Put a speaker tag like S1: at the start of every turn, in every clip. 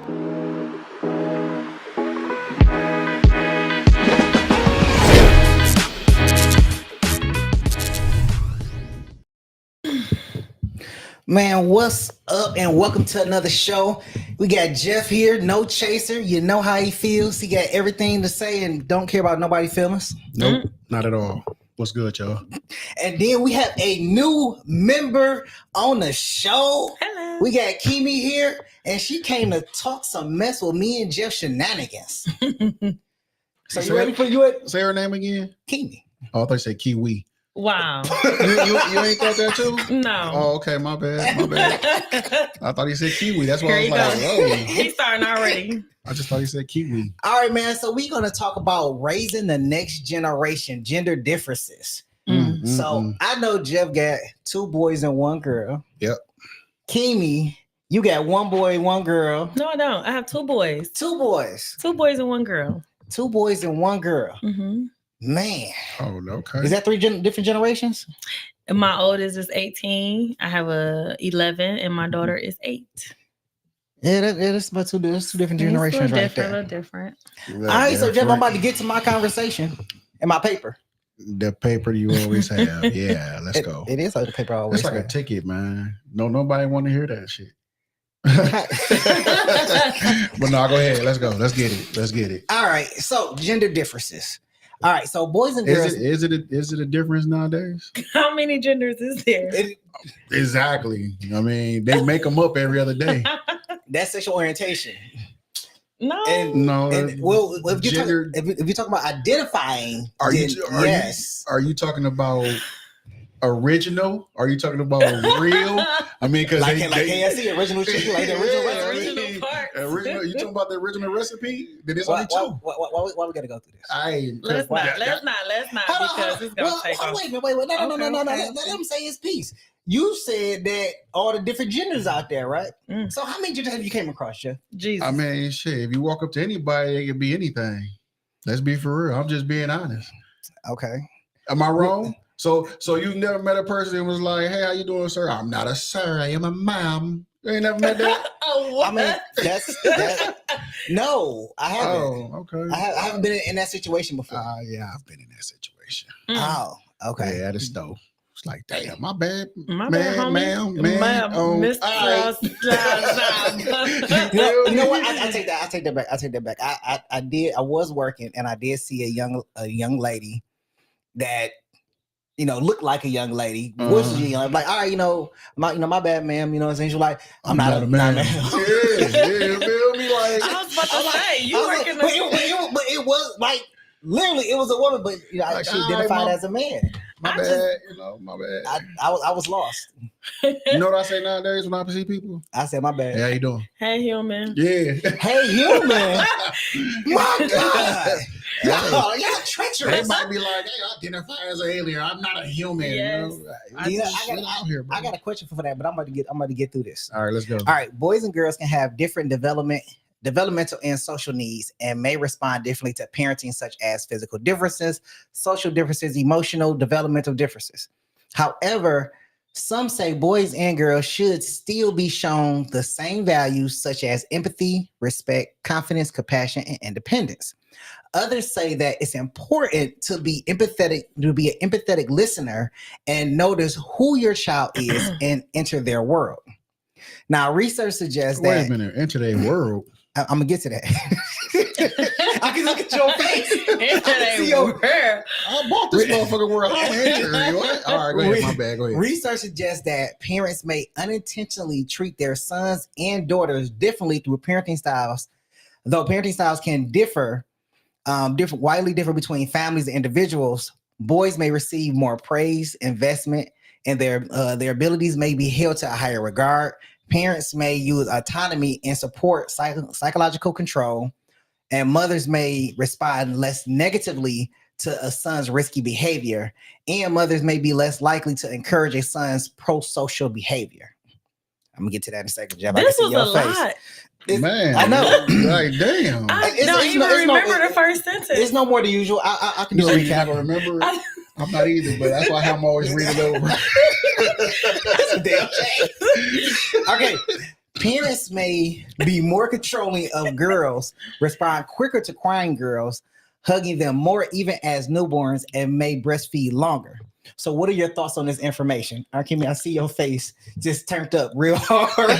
S1: Man, what's up? And welcome to another show. We got Jeff here, no chaser. You know how he feels. He got everything to say and don't care about nobody's feelings.
S2: Nope, not at all. What's good, y'all?
S1: And then we have a new member on the show.
S3: Hello.
S1: We got Kimi here, and she came to talk some mess with me and Jeff shenanigans. So you ready for you?
S2: Say her name again.
S1: Kimi.
S2: Oh, I thought you said Kiwi.
S3: Wow.
S2: You ain't thought that too?
S3: No.
S2: Oh, okay, my bad. I thought he said Kiwi. That's why
S3: Here
S2: I was like, oh.
S3: He's starting already.
S2: I just thought he said Kiwi.
S1: All right, man. So we're going to talk about raising the next generation, gender differences. So I know Jeff got 2 boys and 1 girl.
S2: Yep.
S1: Kimi, you got 1 boy, 1 girl.
S3: No, I don't. I have 2 boys.
S1: 2 boys.
S3: 2 boys and 1 girl.
S1: 2 boys and 1 girl.
S3: Mm-hmm.
S1: Man.
S2: Oh, okay.
S1: Is that 3 different generations?
S3: And my oldest is 18. I have a 11, and my daughter is 8.
S1: Yeah, that's about 2 different generations right there.
S3: A little different.
S1: All right, so Jeff, I'm about to get to my conversation and my paper.
S2: The paper you always have. Yeah, let's go.
S1: It is like the paper I always
S2: It's like
S1: have.
S2: a ticket, man. No, nobody want to hear that shit. But no, go ahead. Let's go. Let's get it.
S1: All right, so gender differences. All right, so boys and girls.
S2: Is it a difference nowadays?
S3: How many genders is there?
S2: Exactly. I mean, they make them up every other day.
S1: That's sexual orientation.
S3: No.
S1: Well, if you're talking about identifying,
S2: are you talking about original? Are you talking about real? I mean, because
S1: like KFC original chicken, like the original
S3: parts.
S2: You talking about the original recipe? Then it's only 2.
S1: Why we gotta go through this?
S3: Let's not because it's gonna take off.
S1: Wait. No. Let him say his piece. You said that all the different genders out there, right? So how many genders have you came across, Jeff?
S3: Jesus.
S2: I mean, shit. If you walk up to anybody, it could be anything. Let's be for real. I'm just being honest.
S1: Okay.
S2: Am I wrong? So you never met a person and was like, "Hey, how you doing, sir?" "I'm not a sir. I am a mom." You ain't never met that?
S1: I mean, that's no, I haven't.
S2: Oh, okay.
S1: I haven't been in that situation before.
S2: Yeah, I've been in that situation.
S1: Oh, okay.
S2: Yeah, that's dope. It's like, damn, my bad,
S3: ma'am.
S1: You know what? I take that back. I was working and I did see a young lady that looked like a young lady. Was she young? Like, all right, my bad, ma'am. You know what I'm saying? She's like, I'm not a man. Yeah,
S2: you feel me? Like,
S3: I was about to say, you working
S1: but it was like literally it was a woman, but she identified as a man.
S2: My bad.
S1: I was lost.
S2: You know what I say nowadays when I see people?
S1: I said, my bad.
S2: Hey, how you doing?
S3: Hey, human.
S2: Yeah.
S1: Hey, human. My God. Y'all treacherous.
S2: They might be like, hey, I identify as an alien. I'm not a human.
S3: Yes.
S1: I got a question for that, but I'm about to get through this.
S2: All right, let's go.
S1: All right, boys and girls can have different developmental and social needs and may respond differently to parenting, such as physical differences, social differences, emotional, developmental differences. However, some say boys and girls should still be shown the same values such as empathy, respect, confidence, compassion, and independence. Others say that it's important to be an empathetic listener and notice who your child is and enter their world. Now, research suggests that.
S2: Wait a minute, enter their world.
S1: I'm gonna get to that. I can look at your face.
S2: I bought this motherfucking world. I'm entering. All right, go ahead. My bad. Go ahead.
S1: Research suggests that parents may unintentionally treat their sons and daughters differently through parenting styles, though parenting styles can widely differ between families and individuals. Boys may receive more praise, investment, and their abilities may be held to a higher regard. Parents may use autonomy and support psychological control, and mothers may respond less negatively to a son's risky behavior, and mothers may be less likely to encourage a son's pro-social behavior. I'm gonna get to that in a second, Jeff.
S3: This was a lot.
S2: Man,
S1: I know.
S2: Like, damn.
S3: I don't even remember the first sentence.
S1: It's no more than usual. I can do a recap.
S2: I remember. I'm not either, but that's why I'm always reading it over.
S1: That's a damn shame. Okay. Parents may be more controlling of girls, respond quicker to crying girls, hugging them more even as newborns, and may breastfeed longer. So, what are your thoughts on this information? Kimmy, I see your face just turned up real hard.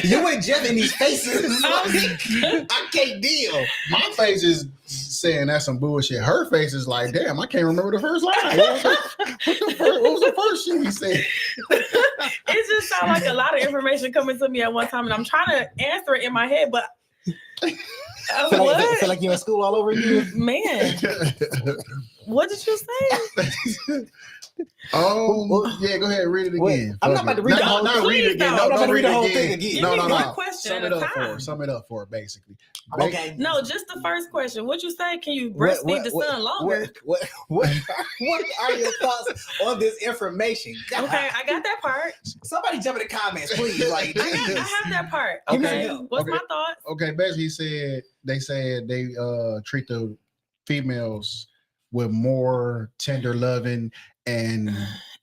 S1: You and Jeff in these faces. I can't deal.
S2: My face is saying that's some bullshit. Her face is like, damn, I can't remember the first line. What was the first thing he said?
S3: It just sounds like a lot of information coming to me at one time, and I'm trying to answer it in my head, but
S1: feel like you're in school all over again?
S3: Man, what did you say?
S2: Oh, yeah, go ahead, read it again.
S1: I'm not about to read the whole thing.
S2: Read it again.
S3: No,
S2: Don't read the whole
S1: thing again.
S3: Give me one question
S2: Sum
S3: at
S2: it
S3: a
S2: up for
S3: time.
S2: her. Sum it up for her, basically.
S1: Okay.
S3: No, just the first question. What you say? Can you breastfeed the son longer?
S1: What are your thoughts on this information? God.
S3: Okay, I got that part.
S1: Somebody jump in the comments, please. Like,
S3: I have that part.
S2: Okay.
S3: Okay, what's my thoughts?
S2: Okay, basically they said they treat the females with more tender loving and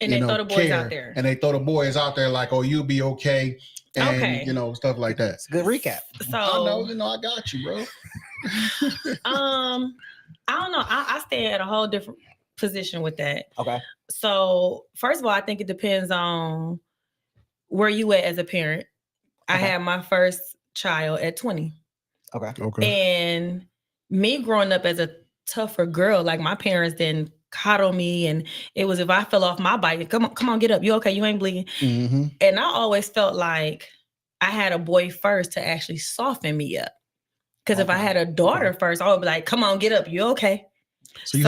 S3: they throw the boys
S2: care.
S3: out there.
S2: And they throw the boys out there like, oh, you'll be okay. And stuff like that.
S1: It's a good recap.
S3: So
S2: I know, I got you, bro.
S3: I don't know. I stay at a whole different position with that.
S1: Okay.
S3: So first of all, I think it depends on where you at as a parent. I had my first child at 20.
S2: Okay.
S3: And me growing up as a tougher girl, like my parents didn't coddle me, and it was if I fell off my bike, come on, get up. You okay? You ain't bleeding.
S2: Mm-hmm.
S3: And I always felt like I had a boy first to actually soften me up. Because if I had a daughter first, I would be like, come on, get up. You okay?
S2: So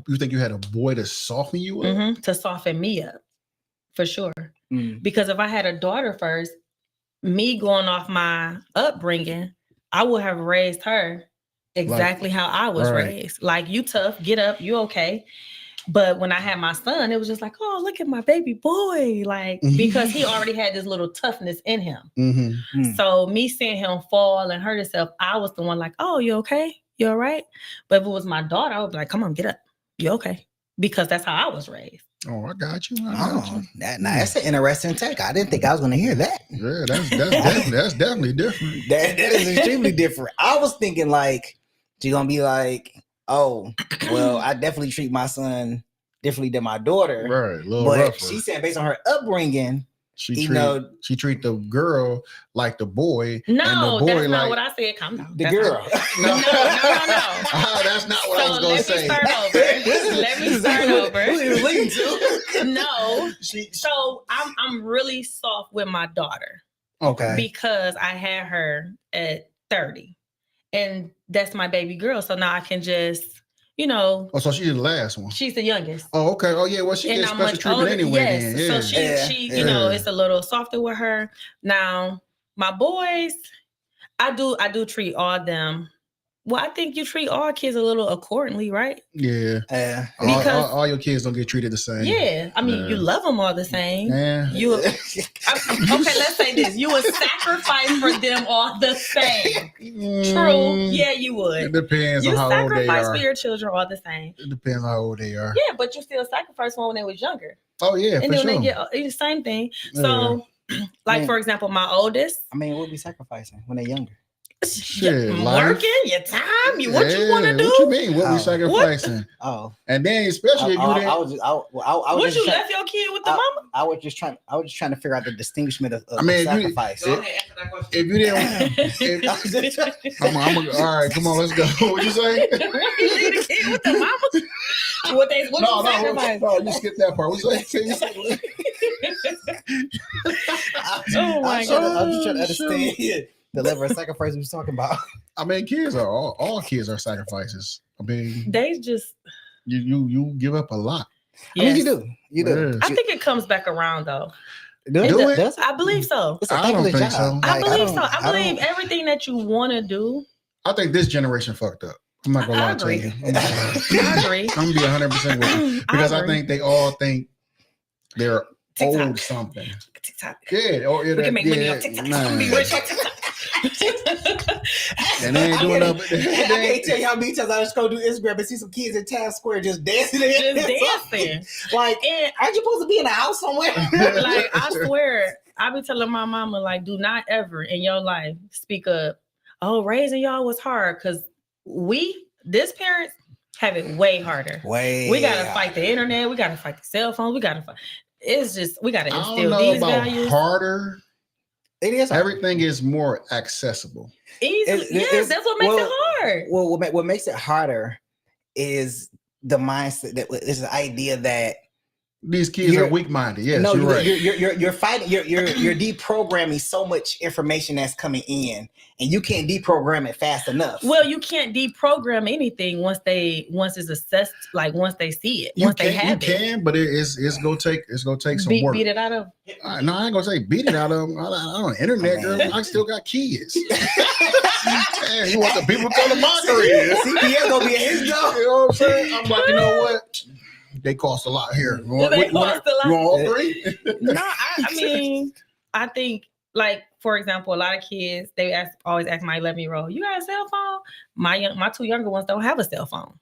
S2: you think you had a boy to soften you up?
S3: Mm-hmm, to soften me up, for sure. Because if I had a daughter first, me going off my upbringing, I would have raised her exactly how I was raised. Like, you tough, get up, you okay. But when I had my son, it was just like, oh, look at my baby boy. Like, because he already had this little toughness in him.
S2: Mm-hmm.
S3: So me seeing him fall and hurt himself, I was the one like, oh, you okay? You all right? But if it was my daughter, I would be like, come on, get up. You okay? Because that's how I was raised.
S2: Oh, I got you.
S1: That's an interesting take. I didn't think I was going to hear that.
S2: Yeah, that's definitely different.
S1: That is extremely different. I was thinking like, she's going to be like, oh, well, I definitely treat my son differently than my daughter.
S2: Right, a little
S1: but
S2: rougher.
S1: she said based on her upbringing,
S2: she treat the girl like the boy.
S3: No,
S2: and the boy
S3: that's not
S2: like
S3: what I said. Calm down.
S1: The girl.
S3: No.
S2: That's not what I was going to say.
S3: Let me start over.
S1: Who you leading to?
S3: No. So I'm really soft with my daughter.
S1: Okay.
S3: Because I had her at 30. And that's my baby girl. So now I can just,
S2: Oh, so she's the last one.
S3: She's the youngest.
S2: Oh, okay. Oh, yeah. Well, she gets special treatment anyway.
S3: Yes.
S2: Then. Yeah.
S3: So she it's a little softer with her. Now, my boys, I do treat all them. Well, I think you treat all kids a little accordingly, right?
S2: Yeah.
S3: Because
S2: all your kids don't get treated the same.
S3: Yeah. I mean, you love them all the same.
S2: Yeah.
S3: Okay, let's say this. You would sacrifice for them all the same. True. Yeah, you would.
S2: It depends on how old they are.
S3: You sacrifice for your children all the same.
S2: It depends on how old they are.
S3: Yeah, but you still sacrifice when they was younger.
S2: Oh, yeah,
S3: and
S2: for
S3: then
S2: sure.
S3: when they get it's the same thing. So, for example, my oldest.
S1: I mean, what we sacrificing when they're younger?
S2: Shit,
S3: working, your time, what you want to do?
S2: What you mean? What we sacrificing?
S1: Oh,
S2: and then especially if you didn't.
S1: I was
S3: you left your kid with the mama?
S1: I was just trying to figure out the distinguishment of sacrifice.
S2: Go ahead, answer that question. If you didn't, all right, come on, let's go. What you say?
S3: You leave the kid with the mama? What you sacrifice?
S2: No, you skipped that part. What you say?
S3: Oh my God!
S1: I'm just trying to understand the level of sacrifice we was talking about.
S2: I mean, kids are all kids are sacrifices. I mean,
S3: they just
S2: you give up a lot.
S1: Yes. I mean, you do.
S2: Yes.
S3: I think it comes back around though.
S2: Do it?
S3: I believe so.
S2: I don't think so.
S3: I believe so. I believe everything that you want to do.
S2: I think this generation fucked up. I'm not gonna lie to you.
S3: I agree.
S2: I'm gonna be 100% with you because I think they all think they're old something.
S3: TikTok.
S2: Yeah, or
S3: we can make money on TikTok. Be rich on TikTok.
S2: And they ain't doing nothing.
S1: I can't tell you how many times I just go do Instagram and see some kids in Times Square just dancing.
S3: Just dancing.
S1: Like, aren't you supposed to be in a house somewhere?
S3: Like, I swear, I be telling my mama, like, do not ever in your life speak up. Oh, raising y'all was hard because this parents have it way harder. We gotta fight the internet. We gotta fight the cell phone. We gotta fight. It's just we gotta instill these values.
S2: Harder.
S1: It is.
S2: Everything is more accessible.
S3: Easily, yes, that's what makes it hard.
S1: Well, what makes it harder is the mindset that is the idea that
S2: these kids are weak-minded. Yes, no, you're right.
S1: You're fighting. You're deprogramming so much information that's coming in, and you can't deprogram it fast enough.
S3: Well, you can't deprogram anything once it's assessed. Like once they see it, once they have it.
S2: You can, but it's gonna take some work.
S3: Beat it out of.
S2: No, I ain't gonna say beat it out of them. On the internet, girl, I still got kids. Man, you want the people to come to my career?
S1: CPS gonna be his job.
S2: You know what I'm saying? I'm like, you know what? They cost a lot here. You want all three?
S3: No, I mean, I think, like, for example, a lot of kids, they always ask my 11-year-old, you got a cell phone? My two younger ones don't have a cell phone.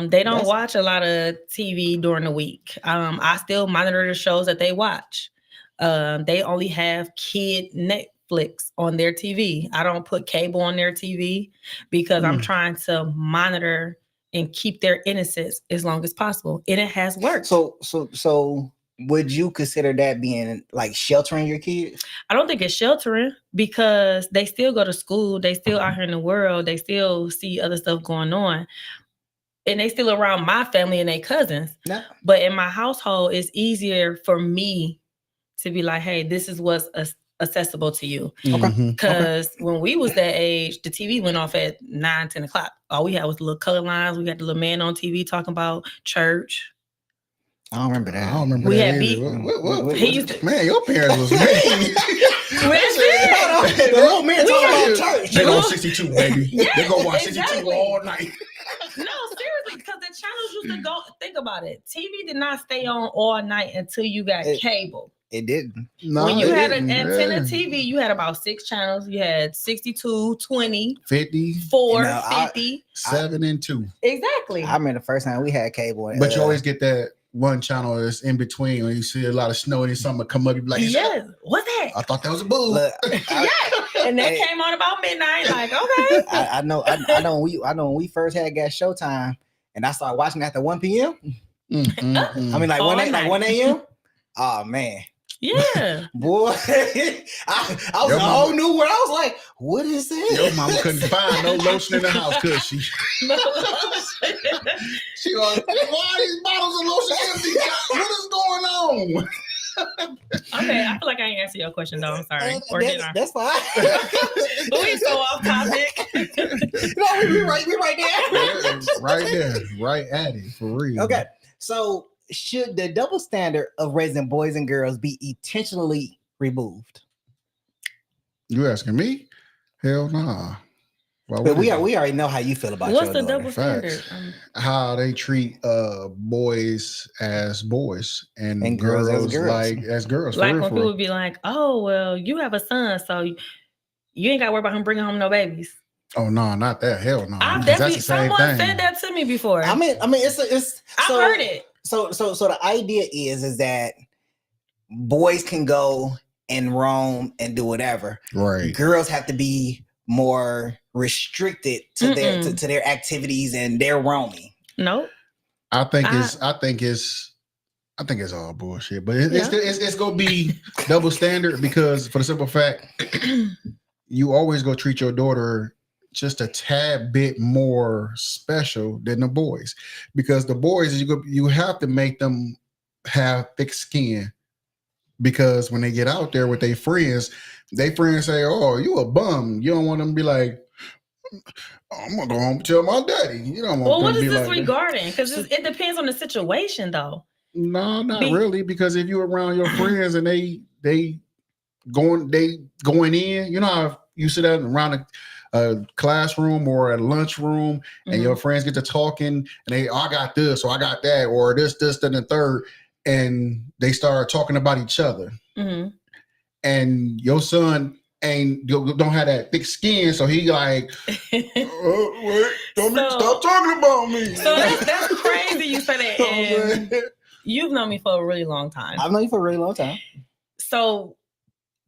S3: They don't watch a lot of TV during the week. I still monitor the shows that they watch. They only have kid Netflix on their TV. I don't put cable on their TV because I'm trying to monitor and keep their innocence as long as possible. And it has worked.
S1: So would you consider that being like sheltering your kids?
S3: I don't think it's sheltering because they still go to school. They still out here in the world. They still see other stuff going on. And they still around my family and their cousins. No. But in my household, it's easier for me to be like, hey, this is what's accessible to you. Okay. Because when we was that age, the TV went off at 9-10 o'clock. All we had was the little color lines. We got the little man on TV talking about church.
S1: I don't remember that.
S2: I don't remember that. Man, your parents was mean.
S1: The little man talking about church.
S2: They go 62, baby. Yes, they go watch 62 all night.
S3: No, seriously, because the channels used to go. Think about it. TV did not stay on all night until you got cable.
S1: It didn't.
S2: No,
S3: when you had an antenna TV, you had about 6 channels. You had 62, 20,
S2: 50,
S3: 4, 50,
S2: 7 and 2.
S3: Exactly.
S1: I remember the first time we had cable.
S2: But you always get that one channel that's in between when you see a lot of snow and something come up, you be like,
S3: yeah, what's that?
S2: I thought that was a bull.
S3: Yeah. And that came on about midnight. Like, okay.
S1: I know when we first got Showtime and I started watching after 1 p.m. I mean, like 1 a.m. Oh man.
S3: Yeah.
S1: Boy, I was in a whole new world. I was like, what is this?
S2: Your mama couldn't find no lotion in the house, could she?
S3: No lotion.
S2: She was, why are these bottles of lotion empty? What is going on?
S3: Okay, I feel like I ain't answer your question though. I'm sorry.
S1: That's fine.
S3: But we so off topic.
S1: No, we right there.
S2: Right there. Right at it. For real.
S1: Okay. So should the double standard of raising boys and girls be intentionally removed?
S2: You asking me? Hell nah.
S1: But we already know how you feel about
S3: what's the double standard?
S2: How they treat boys as boys and girls as girls. As girls.
S3: Like when people be like, "Oh, well, you have a son, so you ain't got to worry about him bringing home no babies."
S2: Oh no, not that. Hell no.
S3: I've definitely someone said that to me before.
S1: I mean, it's.
S3: I've heard it.
S1: So the idea is that boys can go and roam and do whatever.
S2: Right.
S1: Girls have to be more restricted to their activities and their roaming.
S3: Nope.
S2: I think it's all bullshit. But it's gonna be double standard because for the simple fact, you always go treat your daughter just a tad bit more special than the boys, because the boys you have to make them have thick skin, because when they get out there with their friends say, "Oh, you a bum." You don't want them to be like, "I'm gonna go home and tell my daddy." You don't want.
S3: Well, what
S2: is
S3: this
S2: like
S3: regarding? Because it depends on the situation, though.
S2: No, not really. Because if you're around your friends and they going in, you know how you sit down around a classroom or a lunchroom and your friends get to talking and I got this or I got that or this and the third, and they start talking about each other. And your son don't have that thick skin, so he like, wait, stop talking about me.
S3: So that's crazy you say that. And you've known me for a really long time.
S1: I've known you for a really long time.
S3: So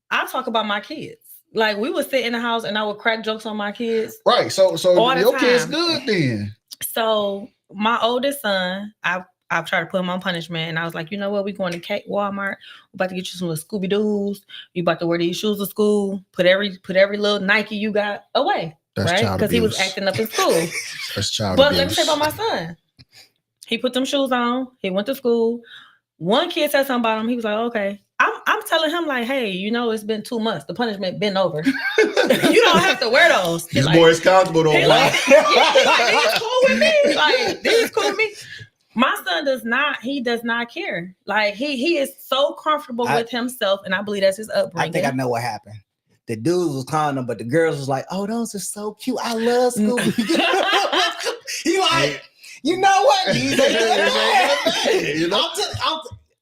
S3: I talk about my kids. Like we would sit in the house and I would crack jokes on my kids.
S2: Right. So
S3: all
S2: your
S3: the
S2: kid's
S3: time.
S2: good then.
S3: So my oldest son, I've tried to put him on punishment, and I was like, you know what? We're going to Walmart. We're about to get you some little Scooby Doo's. You about to wear these shoes to school. Put every little Nike you got away.
S2: That's
S3: right? Because he was
S2: abuse.
S3: acting up in school.
S2: That's child
S3: but
S2: abuse.
S3: let me say about my son. He put them shoes on. He went to school. One kid said something about him. He was like, okay. I'm telling him like, hey, you know, it's been 2 months. The punishment been over. You don't have to wear those.
S2: This boy is comfortable though.
S3: Like, he's cool with me. Like, this is cool with me. My son does not care. Like he is so comfortable with himself, and I believe that's his upbringing.
S1: I think I know what happened. The dudes was calling them, but the girls was like, "Oh, those are so cute. I love Scooby." He like, you know what? You know,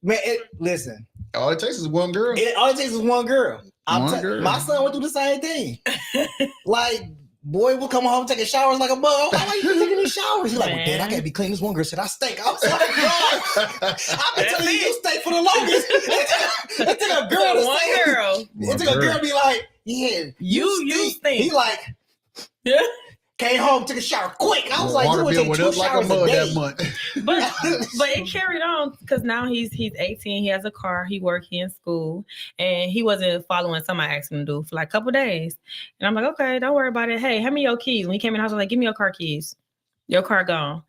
S1: man. Listen.
S2: All it takes is one girl.
S1: All it takes is one girl.
S2: Girl.
S1: My son went through the same thing. Like, boy will come home taking showers like a bug. I'm like, why you taking these showers? He's like, well, Dad, I gotta be clean. This one girl said I stink. I was like, God, I've been telling you stink for the longest. It took a girl to say
S3: girl.
S1: It took a girl to be like, yeah,
S3: you stink.
S1: He like,
S3: yeah.
S1: Came home, took a shower quick. I was like,
S2: water bill went up like a mud that month.
S3: But it carried on because now he's 18. He has a car. He works. He in school, and he wasn't following something I asked him to do for like a couple of days. And I'm like, okay, don't worry about it. Hey, hand me your keys. When he came in the house, I was like, give me your car keys. Your car gone.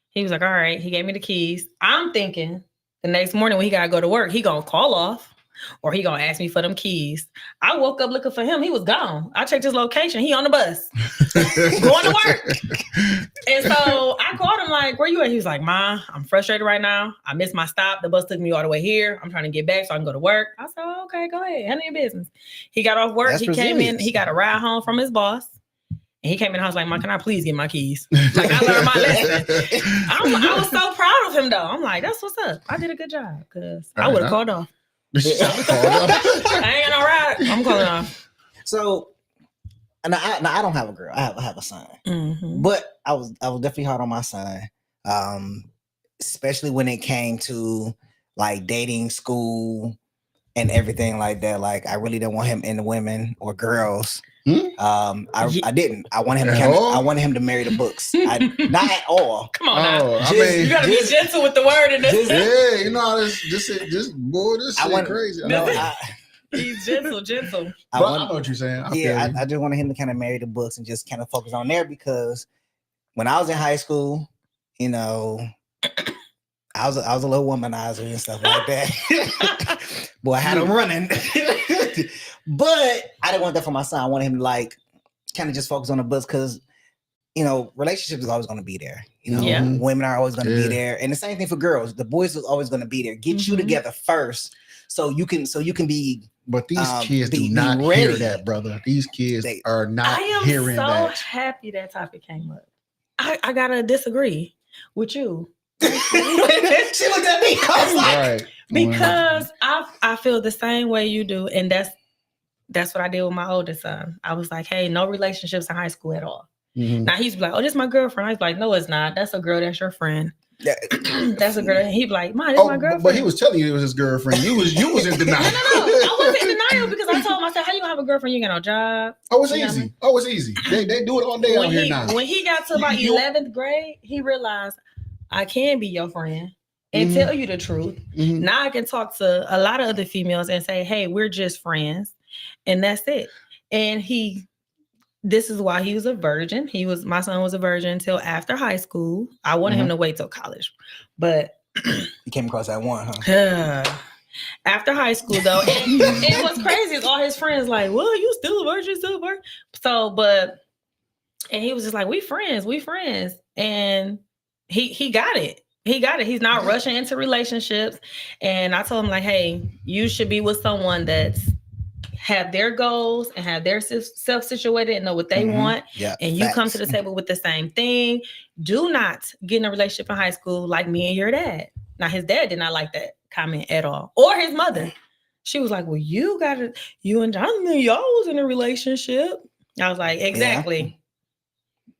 S3: He was like, all right. He gave me the keys. I'm thinking the next morning when he gotta go to work, he gonna call off. Or he gonna ask me for them keys. I woke up looking for him. He was gone. I checked his location. He on the bus, going to work. And so I called him like, "Where you at?" He was like, "Ma, I'm frustrated right now. I missed my stop. The bus took me all the way here. I'm trying to get back so I can go to work." I said, oh, "Okay, go ahead. Handle your business." He got off work. He came in. He got a ride home from his boss. And he came in the house like, "Ma, can I please get my keys?" Like I learned my lesson. I was so proud of him though. I'm like, "That's what's up. I did a good job because I would have called off." I ain't gonna ride. I'm calling off.
S1: So, and I don't have a girl. I have a son. Mm-hmm. But I was definitely hard on my son, especially when it came to like dating, school, and everything like that. Like I really didn't want him into women or girls. I didn't. I wanted him to marry the books. Not at all.
S3: Come on now. You gotta be gentle with the word in this.
S2: Yeah, you know, this shit crazy.
S3: He's gentle.
S2: I know what you're saying.
S1: I just wanted him to kind of marry the books and just kind of focus on there because when I was in high school, you know, I was a little womanizer and stuff like that. Boy, I had him running. But I didn't want that for my son. I wanted him to like kind of just focus on the books because, you know, relationships is always going to be there. You know, women are always going to be there. And the same thing for girls. The boys is always going to be there. Get you together first so you can be. But
S2: these kids do not hear that, brother. These kids are not hearing that.
S3: I am so happy that topic came up. I got to disagree with you.
S1: She looked at me. I was like,
S3: because I feel the same way you do. And that's what I did with my oldest son. I was like, hey, no relationships in high school at all. Mm-hmm. Now he's like, oh, this is my girlfriend. I was like, no, it's not. That's a girl. That's your friend. That's a girl. And he'd be like, Ma, this is my girlfriend.
S2: But he was telling you it was his girlfriend. You was in denial.
S3: No. I wasn't in denial because I told him, I said, how you gonna have a girlfriend? You got no job.
S2: Oh, it's easy. Oh, it's easy. They do it all day out here now.
S3: When he got to about 11th grade, he realized I can be your friend and tell you the truth. Mm-hmm. Now I can talk to a lot of other females and say, hey, we're just friends. And that's it. And this is why he was a virgin. My son was a virgin until after high school. I wanted him to wait till college, but
S1: you came across that one, huh?
S3: After high school though, it was crazy. All his friends like, well, you still a virgin, So, and he was just like, we friends. And he got it. He's not rushing into relationships. And I told him like, hey, you should be with someone that's have their goals and have their self-situated and know what they want. Yeah, and you come to the table with the same thing. Do not get in a relationship in high school like me and your dad. Now, his dad did not like that comment at all. Or his mother. She was like, well, you and Jonathan, y'all was in a relationship. I was like, exactly.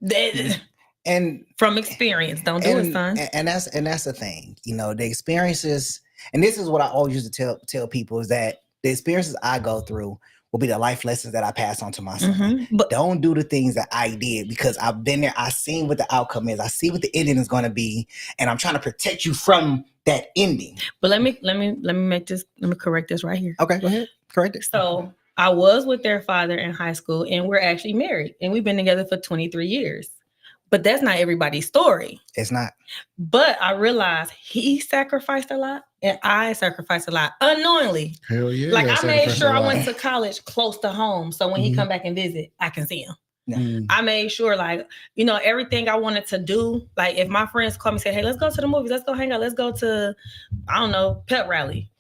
S3: Yeah. And from experience, don't do it, son.
S1: And that's the thing. You know, the experiences, and this is what I always used to tell people is that the experiences I go through will be the life lessons that I pass on to my son.
S3: Mm-hmm. But
S1: don't do the things that I did because I've been there. I've seen what the outcome is. I see what the ending is going to be, and I'm trying to protect you from that ending.
S3: But let me correct this right here.
S1: Okay, go ahead. Correct it.
S3: So I was with their father in high school, and we're actually married, and we've been together for 23 years. But that's not everybody's story.
S1: It's not.
S3: But I realized he sacrificed a lot and I sacrificed a lot unknowingly.
S2: Hell yeah.
S3: Like I made sure I went to college close to home. So when he come back and visit, I can see him.
S1: Yeah.
S3: I made sure, like, you know, everything I wanted to do. Like if my friends call me and say, hey, let's go to the movies. Let's go hang out. Let's go to, I don't know, pep rally.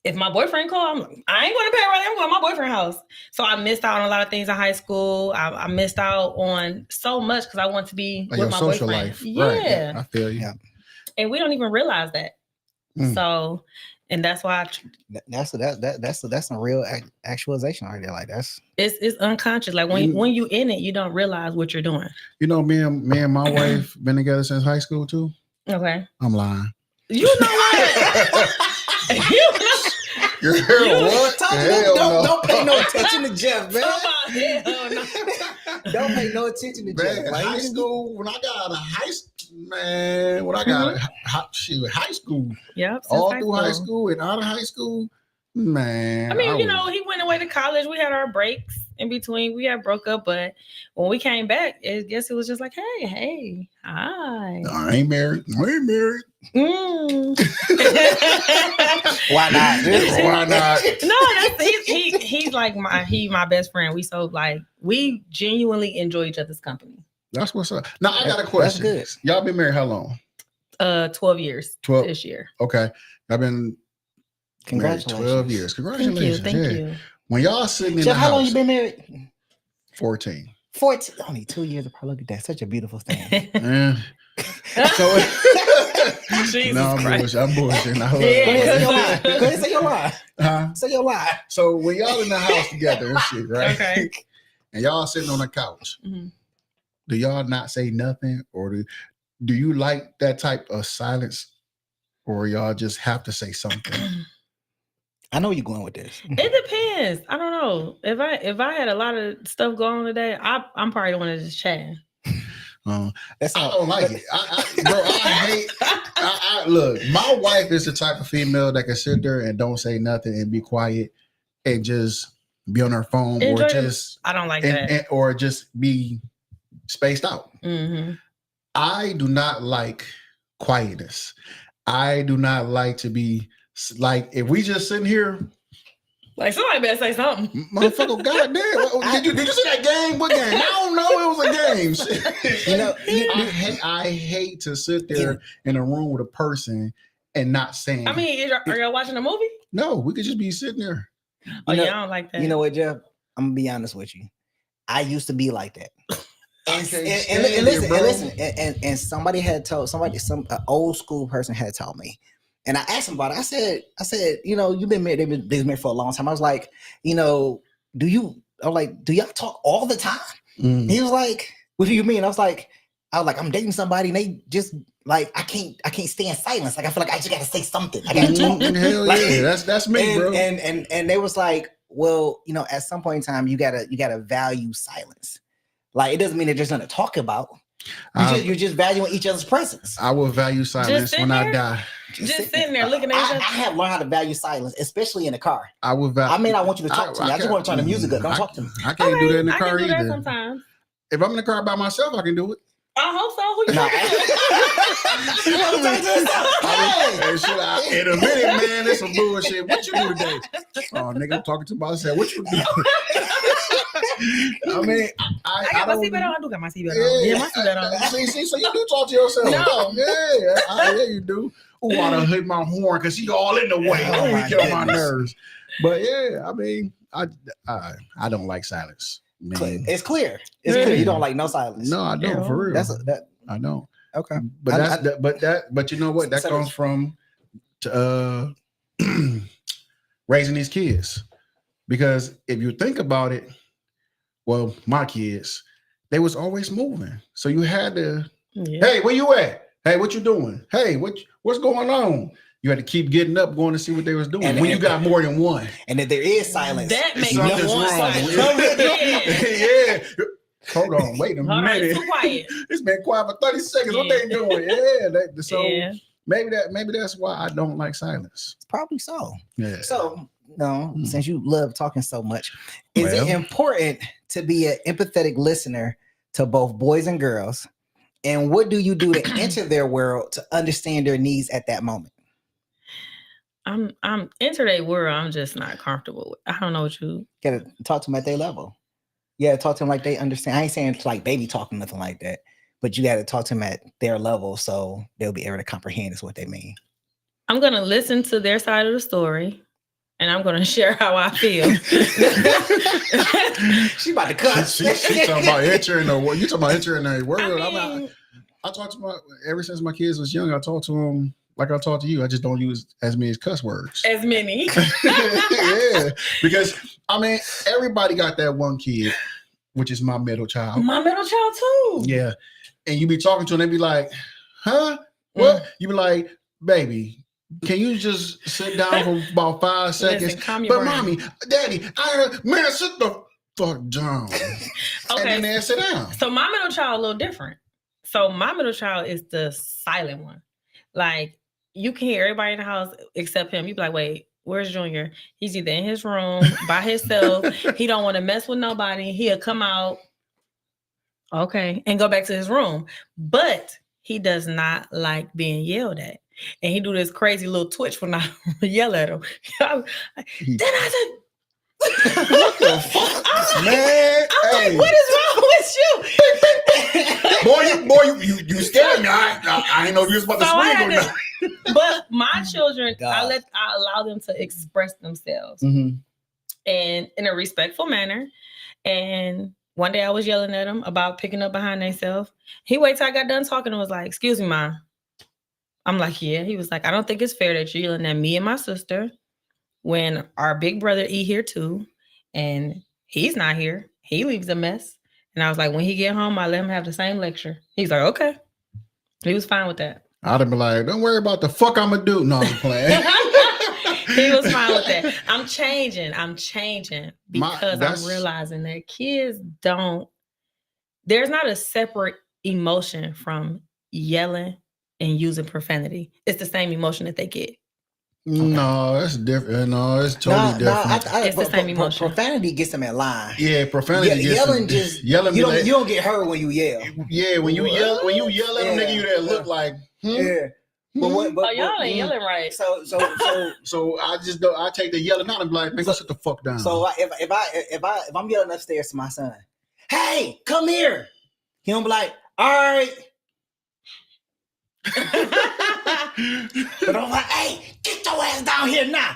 S3: If my boyfriend called, I'm like, I ain't going to pep rally. I'm going to my boyfriend's house. So I missed out on a lot of things in high school. I missed out on so much because I want to be
S2: like
S3: with my
S2: social
S3: boyfriend.
S2: life.
S3: Yeah.
S2: Right. Yeah, I feel you.
S1: Yeah.
S3: And we don't even realize that. So, and that's why
S1: that's some real actualization right there. Like
S3: it's unconscious. Like when you in it, you don't realize what you're doing.
S2: You know, me and my wife been together since high school too.
S3: Okay.
S2: I'm lying.
S3: You know what?
S2: What?
S1: Don't pay no attention to Jeff, man.
S3: No.
S1: Don't pay no attention to Jeff.
S2: Man, high school, when I got out of high school, man, when I got high school,
S3: yep,
S2: all through high school and out of high school, man.
S3: I mean, he went away to college. We had our breaks in between. We had broke up, but when we came back, I guess it was just like, hey, hi.
S2: I ain't married.
S3: Mm.
S1: Why not?
S2: Why not?
S3: No, he's like my best friend. We genuinely enjoy each other's company.
S2: That's what's up. Now I got a question.
S1: That's good.
S2: Y'all been married how long?
S3: 12 years.
S2: 12
S3: this year.
S2: Okay, I've been married
S1: Congratulations.
S2: 12 years. Congratulations.
S3: Thank you.
S2: When y'all sitting in
S1: Jeff,
S2: the
S1: how
S2: house,
S1: long you been married?
S2: 14.
S1: 14. Only 2 years. Look at that. Such a beautiful thing.
S2: So
S3: Jesus
S2: no,
S3: Christ.
S2: I'm bullshitting.
S1: Go ahead, say your lie.
S2: Huh?
S1: Say your lie.
S2: So when y'all in the house together and shit, right?
S3: Okay.
S2: And y'all sitting on the couch, do y'all not say nothing, or do you like that type of silence, or y'all just have to say something?
S1: I know where you're going with this.
S3: It depends. I don't know. If I had a lot of stuff going on today, I'm probably the one that's just chatting.
S2: I don't like it. I hate. Look, my wife is the type of female that can sit there and don't say nothing and be quiet and just be on her phone
S3: I don't like that.
S2: Or just be spaced out.
S3: Mm-hmm.
S2: I do not like quietness. I do not like to be like, if we just sitting here.
S3: Like somebody better say something.
S2: Motherfucker, goddamn. Did you see that game? What game? I don't know. It was a game. I hate to sit there in a room with a person and not saying.
S3: I mean, are y'all watching a movie?
S2: No, we could just be sitting there.
S3: I don't like that.
S1: You know what, Jeff? I'm gonna be honest with you. I used to be like that. And somebody had told some old school person had told me. And I asked him about it. I said, you've been married, they've been married for a long time. I was like, do y'all talk all the time? He was like, what do you mean? I was like, I'm dating somebody and they just like, I can't stay in silence. Like, I feel like I just got to say something. I got to talk.
S2: Hell yeah, that's me, bro.
S1: And they was like, well, at some point in time, you gotta value silence. Like, it doesn't mean that there's nothing to talk about. You're just valuing each other's presence.
S2: I will value silence when I die.
S3: Just sitting there looking at each other.
S1: I have learned how to value silence, especially in the car.
S2: I will value.
S1: I may not want you to talk to me. I just want to turn the music up. Don't talk to me.
S2: I can't do that in the car
S3: I can do
S2: either.
S3: that sometimes.
S2: If I'm in the car by myself, I can do it.
S3: I hope so. Who you talking
S2: to? In a minute, man, it's some bullshit. What you do today? Oh, nigga, I'm talking to myself. What you do? I mean,
S3: I got my seatbelt on. I do got my seatbelt on. Yeah, my seatbelt on.
S2: See, so you do talk to yourself.
S3: No.
S2: Yeah, you do. Oh, I done hit my horn because he all in the way.
S1: Oh,
S2: He get on my nerves. But yeah, I mean, I don't like silence. Man.
S1: It's clear. It's clear. You don't like no silence.
S2: No, I don't. For real. I don't.
S1: Okay.
S2: But you know what? That comes from raising these kids. Because if you think about it, well, my kids, they was always moving. So you had to, hey, where you at? Hey, what you doing? Hey, what's going on? You had to keep getting up, going to see what they was doing.
S1: And
S2: when you got more than one,
S1: and if there is silence,
S3: that makes me
S2: something's
S3: want
S2: wrong.
S3: silence.
S2: Yeah. Hold on, wait a minute.
S3: It's too quiet.
S2: It's been quiet for 30 seconds. What they doing? Yeah. Maybe that's why I don't like silence.
S1: Probably so.
S2: Yeah.
S1: So, since you love talking so much, is it important to be an empathetic listener to both boys and girls? And what do you do to enter their world to understand their needs at that moment?
S3: I'm enter their world. I'm just not comfortable with. I don't know what you
S1: gotta talk to them at their level. Yeah, talk to them like they understand. I ain't saying it's like baby talking, nothing like that. But you got to talk to them at their level so they'll be able to comprehend is what they mean.
S3: I'm going to listen to their side of the story and I'm going to share how I feel.
S1: She about to cut.
S2: She talking about entering the world. You talking about entering the world. I talk to my, ever since my kids was young, I talk to them like I talk to you. I just don't use as many cuss words.
S3: As many.
S2: Yeah. Because, I mean, everybody got that one kid, which is my middle child.
S3: My middle child too.
S2: Yeah. And you be talking to them, they be like, huh? What? You be like, baby, can you just sit down for about 5 seconds?
S3: Listen,
S2: but mommy, daddy, man, sit the fuck down. Okay. And then they sit down.
S3: So my middle child a little different. So my middle child is the silent one. Like you can hear everybody in the house except him. You be like, wait, where's Junior? He's either in his room by himself. He don't want to mess with nobody. He'll come out. Okay. And go back to his room. But he does not like being yelled at. And he do this crazy little twitch when I yell at him. Then I said,
S2: what the fuck? Man,
S3: I'm like, what is wrong with you?
S2: boy, you scared me. I didn't know you was about to swing or not.
S3: But my children, I allow them to express themselves and in a respectful manner. And one day I was yelling at him about picking up behind themselves. He waited till I got done talking and was like, excuse me, Ma. I'm like, yeah. He was like, I don't think it's fair that you're yelling at me and my sister when our big brother E here too. And he's not here. He leaves a mess. And I was like, when he get home, I let him have the same lecture. He's like, okay. He was fine with that.
S2: I'd have been like, don't worry about the fuck I'm gonna do. No, I'm playing.
S3: He was fine with that. I'm changing because I'm realizing that kids there's not a separate emotion from yelling and using profanity. It's the same emotion that they get.
S2: Okay. No, that's different. No, it's totally different.
S3: It's the same emotion.
S1: Profanity gets them in line.
S2: Yeah, profanity
S1: yelling
S2: gets
S1: them. Yelling, you don't get hurt when you yell.
S2: Yeah, when you yell at them, nigga, you that look like.
S1: Yeah. But
S3: y'all ain't yelling right.
S2: So I just don't. I take the yelling out and be like, man, go sit the fuck down.
S1: So if I'm yelling upstairs to my son, hey, come here, he don't be like, all right. But I'm like, hey, get your ass down here now.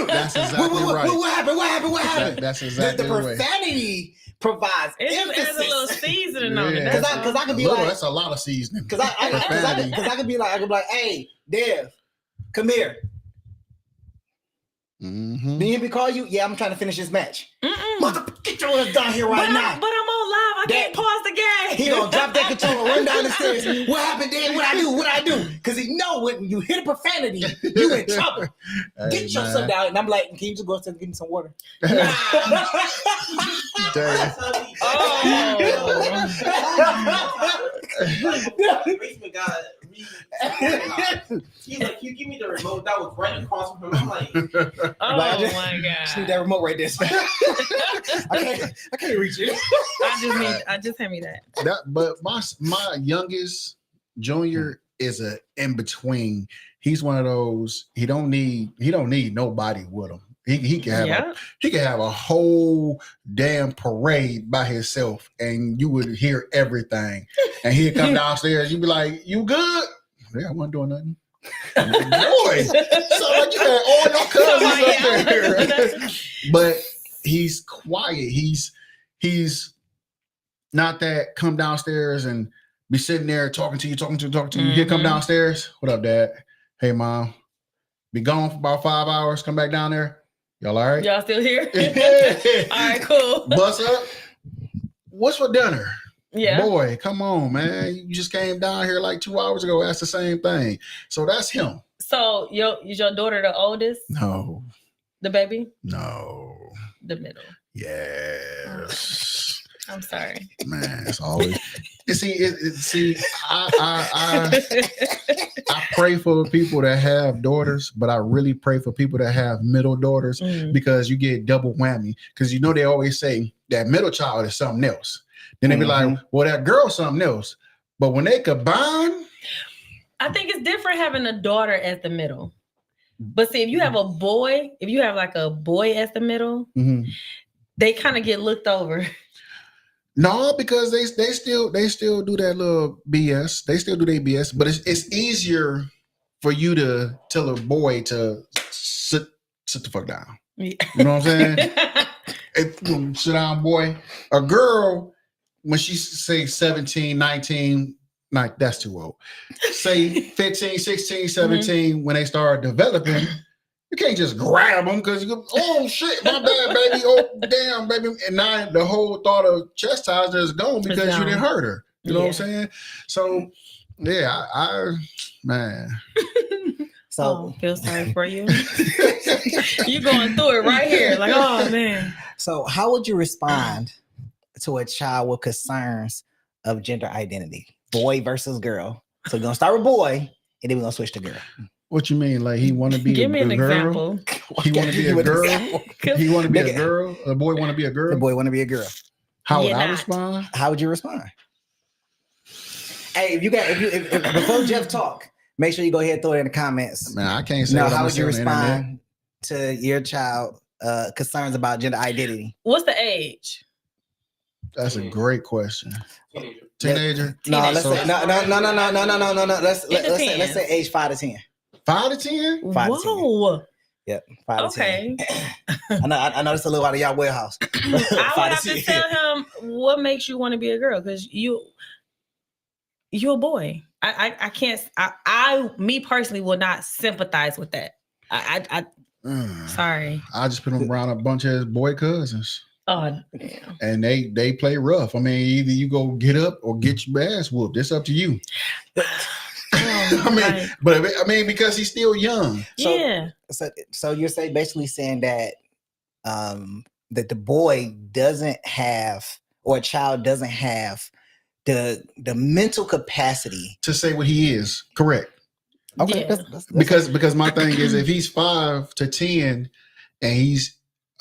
S2: That's exactly right.
S1: What happened?
S2: That's exactly
S1: the profanity provides emphasis.
S3: There's a little seasoning on it.
S1: Because I could be like,
S2: that's a lot of seasoning.
S1: Because I could be like, hey, Dev, come here.
S2: Mm-hmm.
S1: Then he'll be call you. Yeah, I'm trying to finish this match. Mother, get your ass down here right now.
S3: But I'm on live. I can't pause the game.
S1: He gonna drop that controller, run down the stairs. What happened, Dad? What I do? Because he know when you hit a profanity, you in trouble. Get yourself down. And I'm like, can you just go upstairs and give me some water?
S2: Damn.
S4: He's like, you give me the remote that was right across from him. I'm like,
S3: oh my god,
S1: just need that remote right there. I can't reach it.
S3: I just hand me that.
S2: But my youngest Junior is a in between. He's one of those. He don't need nobody with him. He can have a whole damn parade by himself, and you would hear everything. And he'd come downstairs. You'd be like, "You good?" Yeah, I wasn't doing nothing. Boy, so like you had all your cousins up there. But he's quiet. He's not that come downstairs and be sitting there talking to you. He'll come downstairs. What up, Dad? Hey, Mom. Be gone for about 5 hours. Come back down there. Y'all all right?
S3: Y'all still here? All right, cool.
S2: Bust up. What's for dinner?
S3: Yeah.
S2: Boy, come on, man. You just came down here like 2 hours ago, asked the same thing. So that's him.
S3: So is your daughter the oldest?
S2: No.
S3: The baby?
S2: No.
S3: The middle.
S2: Yes.
S3: I'm sorry.
S2: Man, it's always. I pray for people that have daughters, but I really pray for people that have middle daughters because you get double whammy. Because they always say that middle child is something else. Then they be like, well, that girl's something else. But when they combine,
S3: I think it's different having a daughter as the middle. But see, if you have a boy, if you have like a boy as the middle, they kind of get looked over.
S2: No, because they still do that little BS. They still do their BS, but it's easier for you to tell a boy to sit the fuck down. Yeah. You know what I'm saying? Sit down, boy. A girl, when she say 17, 19, like that's too old. Say 15, 16, 17, when they start developing, you can't just grab them because you go, oh shit, my bad, baby. Oh damn, baby. And now the whole thought of chastising is gone because you didn't hurt her. You know what I'm saying? So yeah, I man.
S3: So feel sorry for you. You going through it right here. Like, oh man.
S1: So how would you respond to a child with concerns of gender identity? Boy versus girl. So we're gonna start with boy and then we're gonna switch to girl.
S2: What you mean? Like he want to be
S3: Give me an example.
S2: He want to be a girl. He want to be a girl. A boy want to be a girl.
S1: The boy want to be a girl.
S2: How would I respond?
S1: How would you respond? Hey, if before Jeff talk, make sure you go ahead and throw it in the comments.
S2: Man, I can't say.
S1: No, how would you respond to your child concerns about gender identity?
S3: What's the age?
S2: That's a great question. Teenager.
S1: No, let's say no. Let's say age 5 to 10.
S2: 5 to 10?
S1: 5 to 10.
S3: Whoa.
S1: Yep. 5 to 10.
S3: Okay.
S1: I know it's a little out of y'all warehouse.
S3: I would have to tell him what makes you want to be a girl, because you're a boy. I can't. Me personally will not sympathize with that. Sorry.
S2: I just put him around a bunch of his boy cousins.
S3: Oh, yeah.
S2: And they play rough. I mean, either you go get up or get your ass whooped. It's up to you. I mean, because he's still young.
S1: So you're basically saying that that the boy doesn't have, or a child doesn't have the mental capacity
S2: to say what he is. Correct.
S1: Okay.
S3: Yeah.
S2: Because my thing is, if he's 5 to 10 and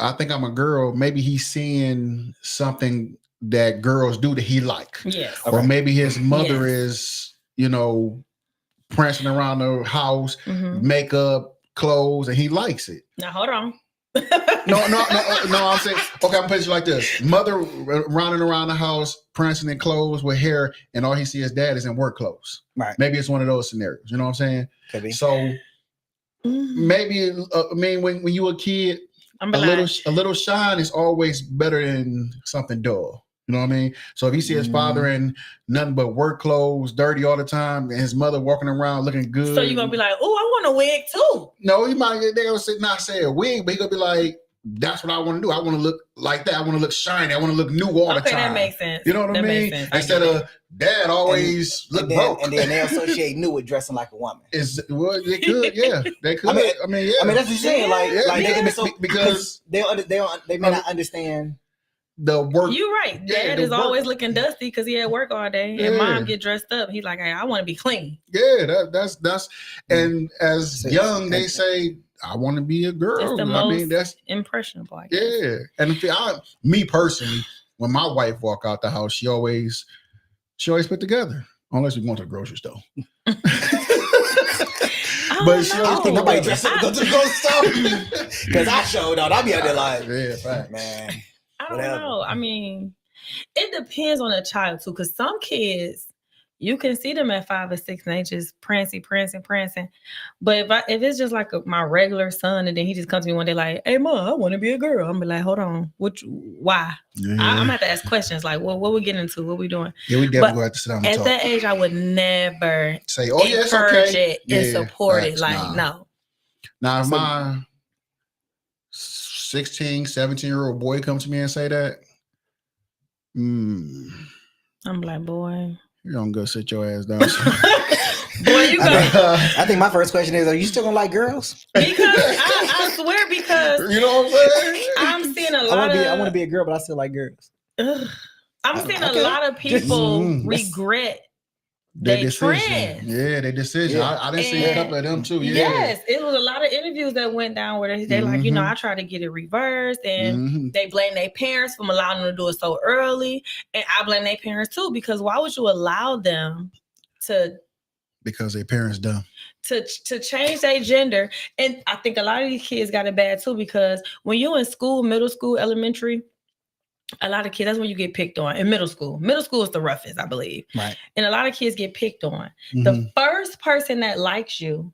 S2: I think I'm a girl, maybe he's seeing something that girls do that he like.
S3: Yes.
S2: Or maybe his mother is, prancing around the house, makeup, clothes, and he likes it.
S3: Now hold on.
S2: No, I'm saying, okay, I'm putting it like this. Mother running around the house, prancing in clothes with hair, and all he sees his dad is in work clothes.
S1: Right.
S2: Maybe it's one of those scenarios. You know what I'm saying?
S1: Could be.
S2: So maybe, when you were a kid, a little shine is always better than something dull. You know what I mean? So if he see his father in nothing but work clothes, dirty all the time, and his mother walking around looking good.
S3: So you're gonna be like, oh, I want a wig too.
S2: No, they're gonna not say a wig, but he gonna be like, that's what I want to do. I want to look like that. I want to look shiny. I want to look new all the time.
S3: Okay, that makes sense.
S2: You know what I mean? Instead of dad always look broke.
S1: And then they associate new with dressing like a woman.
S2: They could, yeah. They could. I mean, yeah.
S1: I mean, that's what you're saying. They can be so,
S2: because
S1: they may not understand
S2: the work.
S3: You're right. Dad is always looking dusty because he had work all day, and mom get dressed up. He's like, hey, I want to be clean.
S2: Yeah, that's and as young they say, I want to be a girl. I mean, that's
S3: impressionable. I guess.
S2: Yeah, and me personally, when my wife walk out the house, she always put together, unless we went to the grocery store. But she always think nobody dressed up to go to the grocery store.
S1: Because I showed out. I'll be out there like,
S2: man.
S3: I don't know. I mean, it depends on the child too, because some kids, you can see them at 5 or 6 and they just prancing. But if it's just like my regular son, and then he just comes to me one day like, hey, Mom, I want to be a girl. I'm be like, hold on. Why? Yeah. I'm going to have to ask questions like, what we getting into? What we doing?
S2: Yeah, we definitely going to have to sit down and talk.
S3: At that age, I would never
S2: say, oh, yeah, encourage
S3: it and support it. Like, no.
S2: Now, if my 16, 17-year-old boy comes to me and say that,
S3: I'm like, boy.
S2: You don't go sit your ass down.
S3: Boy, you go.
S1: I think my first question is, are you still gonna like girls?
S3: Because I swear, because
S2: You know what I'm saying?
S3: I'm seeing a lot
S1: I want to be a girl, but I still like girls.
S3: I'm seeing a
S1: Okay.
S3: lot of people
S2: Mhm.
S3: regret
S2: Their
S3: they
S2: decision.
S3: trends.
S2: Yeah, their decision.
S1: Yeah.
S2: I didn't see a couple of them too. Yeah.
S3: Yes, it was a lot of interviews that went down where they like, you know,
S2: Mhm.
S3: I tried to get it reversed, and
S2: Mhm.
S3: they blame their parents for allowing them to do it so early, and I blame their parents too, because why would you allow them to
S2: Because their parents dumb.
S3: to change their gender? And I think a lot of these kids got it bad too, because when you're in school, middle school, elementary, a lot of kids, that's when you get picked on. In middle school is the roughest, I believe.
S1: Right.
S3: And a lot of kids get picked on.
S2: Mhm.
S3: The first person that likes you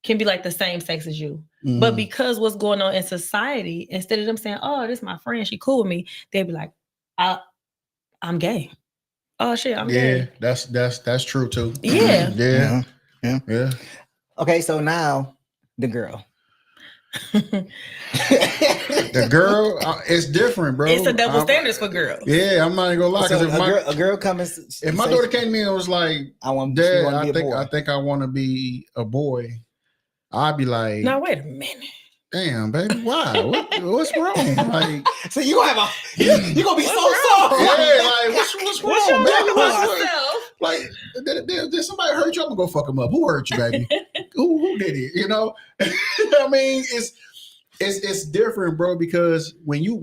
S3: can be like the same sex as you.
S2: Mhm.
S3: But because what's going on in society, instead of them saying, oh, this is my friend, she cool with me, they'd be like, I'm gay. Oh shit, I'm gay.
S2: That's true too.
S3: Yeah.
S2: Yeah.
S1: Yeah.
S2: Yeah.
S1: Okay, so now the girl.
S2: The girl, it's different, bro.
S3: It's a double standards for girls.
S2: Yeah, I'm not even gonna lie.
S1: So
S2: Because
S1: a girl comes.
S2: if my daughter came to me and was like,
S1: I want
S2: Dad,
S1: to be a boy.
S2: I think I want to be a boy, I'd be like,
S3: Now wait a minute.
S2: damn, baby, why? What's wrong? Like,
S1: So you gonna have you gonna be so soft.
S2: yeah, like what's wrong,
S3: your
S2: baby?
S3: yourself?
S2: Like, did somebody hurt you? I'm gonna go fuck them up. Who hurt you, baby? who did it? You know, I mean, it's different, bro. Because when you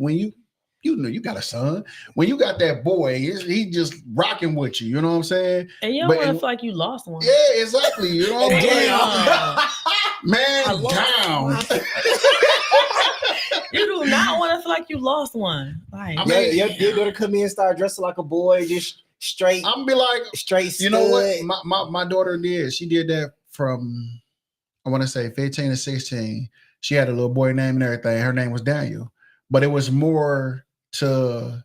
S2: know you got a son, when you got that boy, he just rocking with you. You know what I'm saying?
S3: And you don't want to feel like you lost one.
S2: Yeah, exactly. You know what I'm saying? Man down.
S3: You do not want to feel like you lost one. Like,
S2: I mean,
S1: your daughter come in and start dressing like a boy, just straight.
S2: I'm be like,
S1: straight.
S2: you know what? My daughter did. She did that from, I want to say 15 to 16. She had a little boy name and everything. Her name was Daniel, but it was more for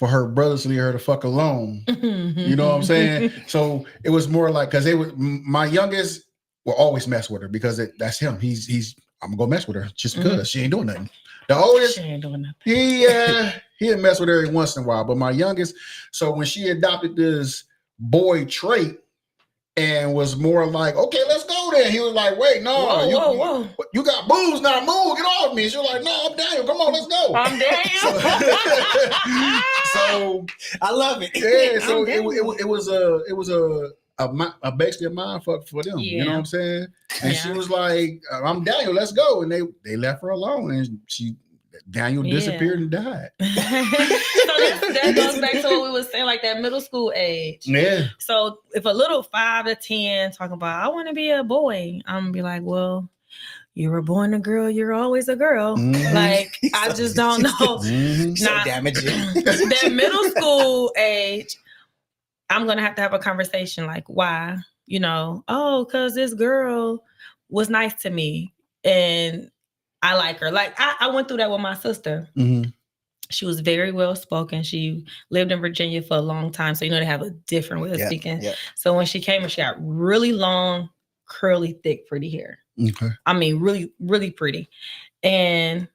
S2: her brothers to leave her the fuck alone. You know what I'm saying? So it was more like, because my youngest will always mess with her because that's him. I'm gonna go mess with her just because she ain't doing nothing. The oldest,
S3: she ain't doing nothing.
S2: he'd mess with her every once in a while. But my youngest, so when she adopted this boy trait and was more like, okay, let's go then. He was like, wait, no,
S3: whoa.
S2: You got boobs now, move, get off me. She was like, no, I'm Daniel, come on, let's go.
S3: I'm Daniel.
S2: So
S1: I love it.
S2: yeah, so it was basically a mind fuck for them.
S3: Yeah.
S2: You know what I'm saying? And she was like, I'm Daniel, let's go. And they left her alone, and Daniel disappeared and died.
S3: So that goes back to what we were saying, like that middle school age.
S2: Yeah.
S3: So if a little 5 to 10 talking about, I want to be a boy, I'm gonna be like, well, you were born a girl, you're always a girl.
S2: Mhm.
S3: Like, I just don't know.
S2: Mhm.
S1: So
S3: Nah,
S1: damaging.
S3: that middle school age, I'm gonna have to have a conversation like, why? You know, oh, because this girl was nice to me and I like her. Like, I went through that with my sister.
S2: Mhm.
S3: She was very well spoken. She lived in Virginia for a long time, so you know they have a different way of speaking.
S1: Yeah.
S3: So when she came, she got really long, curly, thick, pretty hair.
S2: Okay.
S3: I mean, really, really pretty. And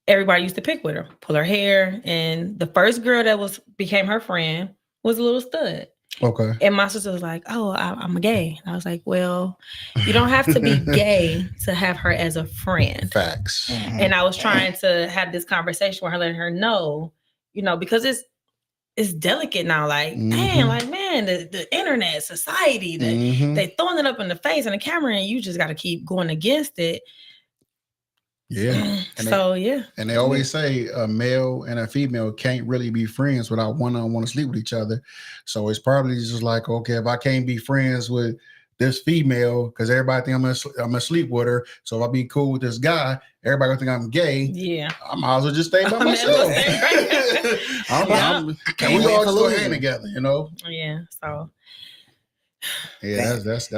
S3: everybody used to pick with her, pull her hair. And the first girl that became her friend was a little stud.
S2: Okay.
S3: And my sister was like, oh, I'm gay. And I was like, well, you don't have to be gay to have her as a friend.
S2: Facts.
S1: Mhm.
S3: And I was trying to have this conversation with her, letting her know, you know, because it's delicate now. Like, man, the internet, society, they throwing it up in the face and the camera, and you just got to keep going against it.
S2: Yeah. And
S3: And
S2: they always say a male and a female can't really be friends without one on one sleep with each other. So it's probably just like, okay, if I can't be friends with this female, because everybody think I'm gonna sleep with her. So if I be cool with this guy, everybody gonna think I'm gay.
S3: Yeah.
S2: I might as well just stay by myself. And we all just go hand together, you know?
S3: Yeah. So
S2: yeah, that's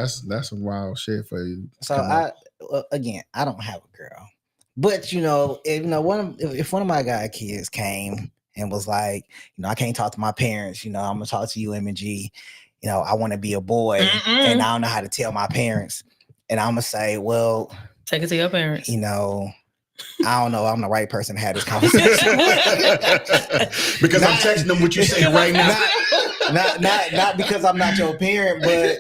S2: some wild shit for you.
S1: So I don't have a girl, but if one of my guy kids came and was like, I can't talk to my parents, I'm gonna talk to you, M&G. I want to be a boy, and I don't know how to tell my parents, and I'm gonna say, well,
S3: take it to your parents.
S1: I don't know. I'm the right person to have this conversation
S2: because I'm texting them what you're saying right now.
S1: not because I'm not your parent, but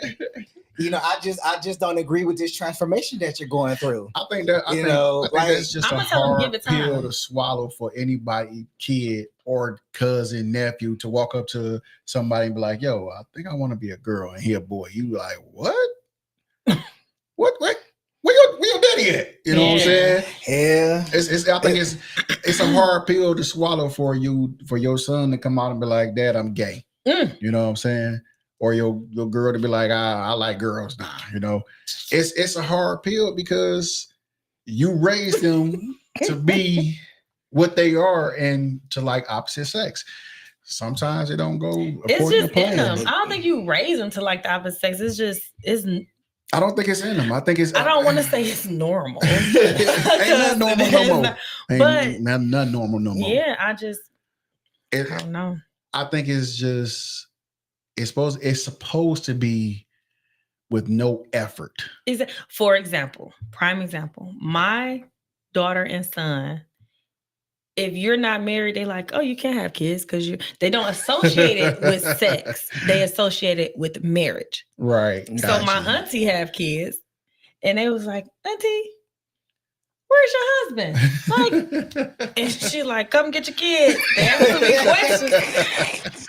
S1: I just don't agree with this transformation that you're going through.
S2: I think that's just
S3: I'm
S2: a
S3: gonna tell them,
S2: hard
S3: give it time.
S2: pill to swallow for anybody, kid or cousin, nephew, to walk up to somebody and be like, "Yo, I think I want to be a girl and he a boy." You like, what? What? Where your daddy at? You know what I'm saying?
S1: Yeah.
S2: I think it's a hard pill to swallow for your son to come out and be like, "Dad, I'm gay." You know what I'm saying? Or your girl to be like, I like girls now. It's a hard pill because you raised them to be what they are and to like opposite sex. Sometimes it don't go according to plan.
S3: In them. I don't think you raise them to like the opposite sex.
S2: I don't think it's in them. I think it's.
S3: I don't want to say it's normal.
S2: Ain't nothing normal no more.
S3: But
S2: nothing normal no more.
S3: Yeah, I don't know.
S2: I think it's just it's supposed to be with no effort.
S3: For example, prime example, my daughter and son. If you're not married, they like, oh, you can't have kids because they don't associate it with sex. They associate it with marriage.
S2: Right.
S3: So my auntie have kids, and they was like, Auntie, where's your husband? And she like, come get your kids. They asked me questions.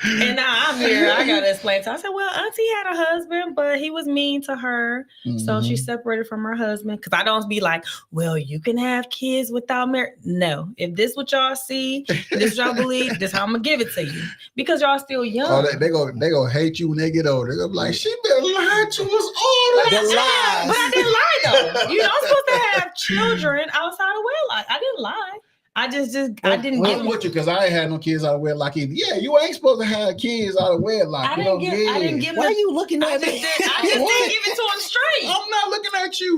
S3: And now I'm here. I gotta explain to her. I said, well, Auntie had a husband, but he was mean to her. Mm-hmm. So she separated from her husband. Cause I don't be like, well, you can have kids without marriage. No. If this what y'all see, this y'all believe, this how I'm gonna give it to you. Because y'all still young.
S2: Oh, they gonna hate you when they get older. They're gonna be like, she been lying to us all the time.
S3: But I didn't lie though. I'm supposed to have children outside of wedlock. I didn't lie. I didn't get
S2: with you because I ain't had no kids out of wedlock either. Yeah, you ain't supposed to have kids out of wedlock.
S3: I didn't give.
S1: Why are you looking at me?
S3: I just didn't give it to him straight.
S2: I'm not looking at you.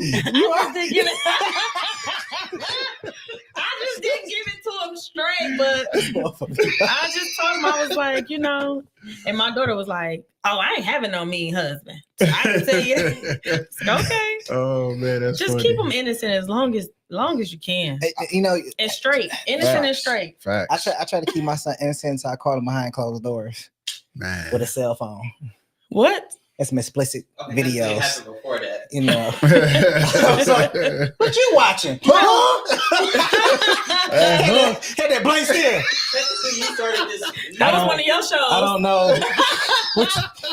S3: I just didn't give it to him straight, but I just told him, I was like, and my daughter was like, oh, I ain't having no mean husband. I can tell you. Okay.
S2: Oh man, that's
S3: just
S2: funny.
S3: Keep them innocent as long as you can. And straight. Innocent and straight.
S2: Facts.
S1: I try to keep my son innocent, so I call him behind closed doors.
S2: Man.
S1: With a cell phone.
S3: What?
S1: It's some explicit videos.
S4: Happened before that.
S1: Like, what you watching? Had that blank stare.
S3: That was one of your shows.
S1: I don't know.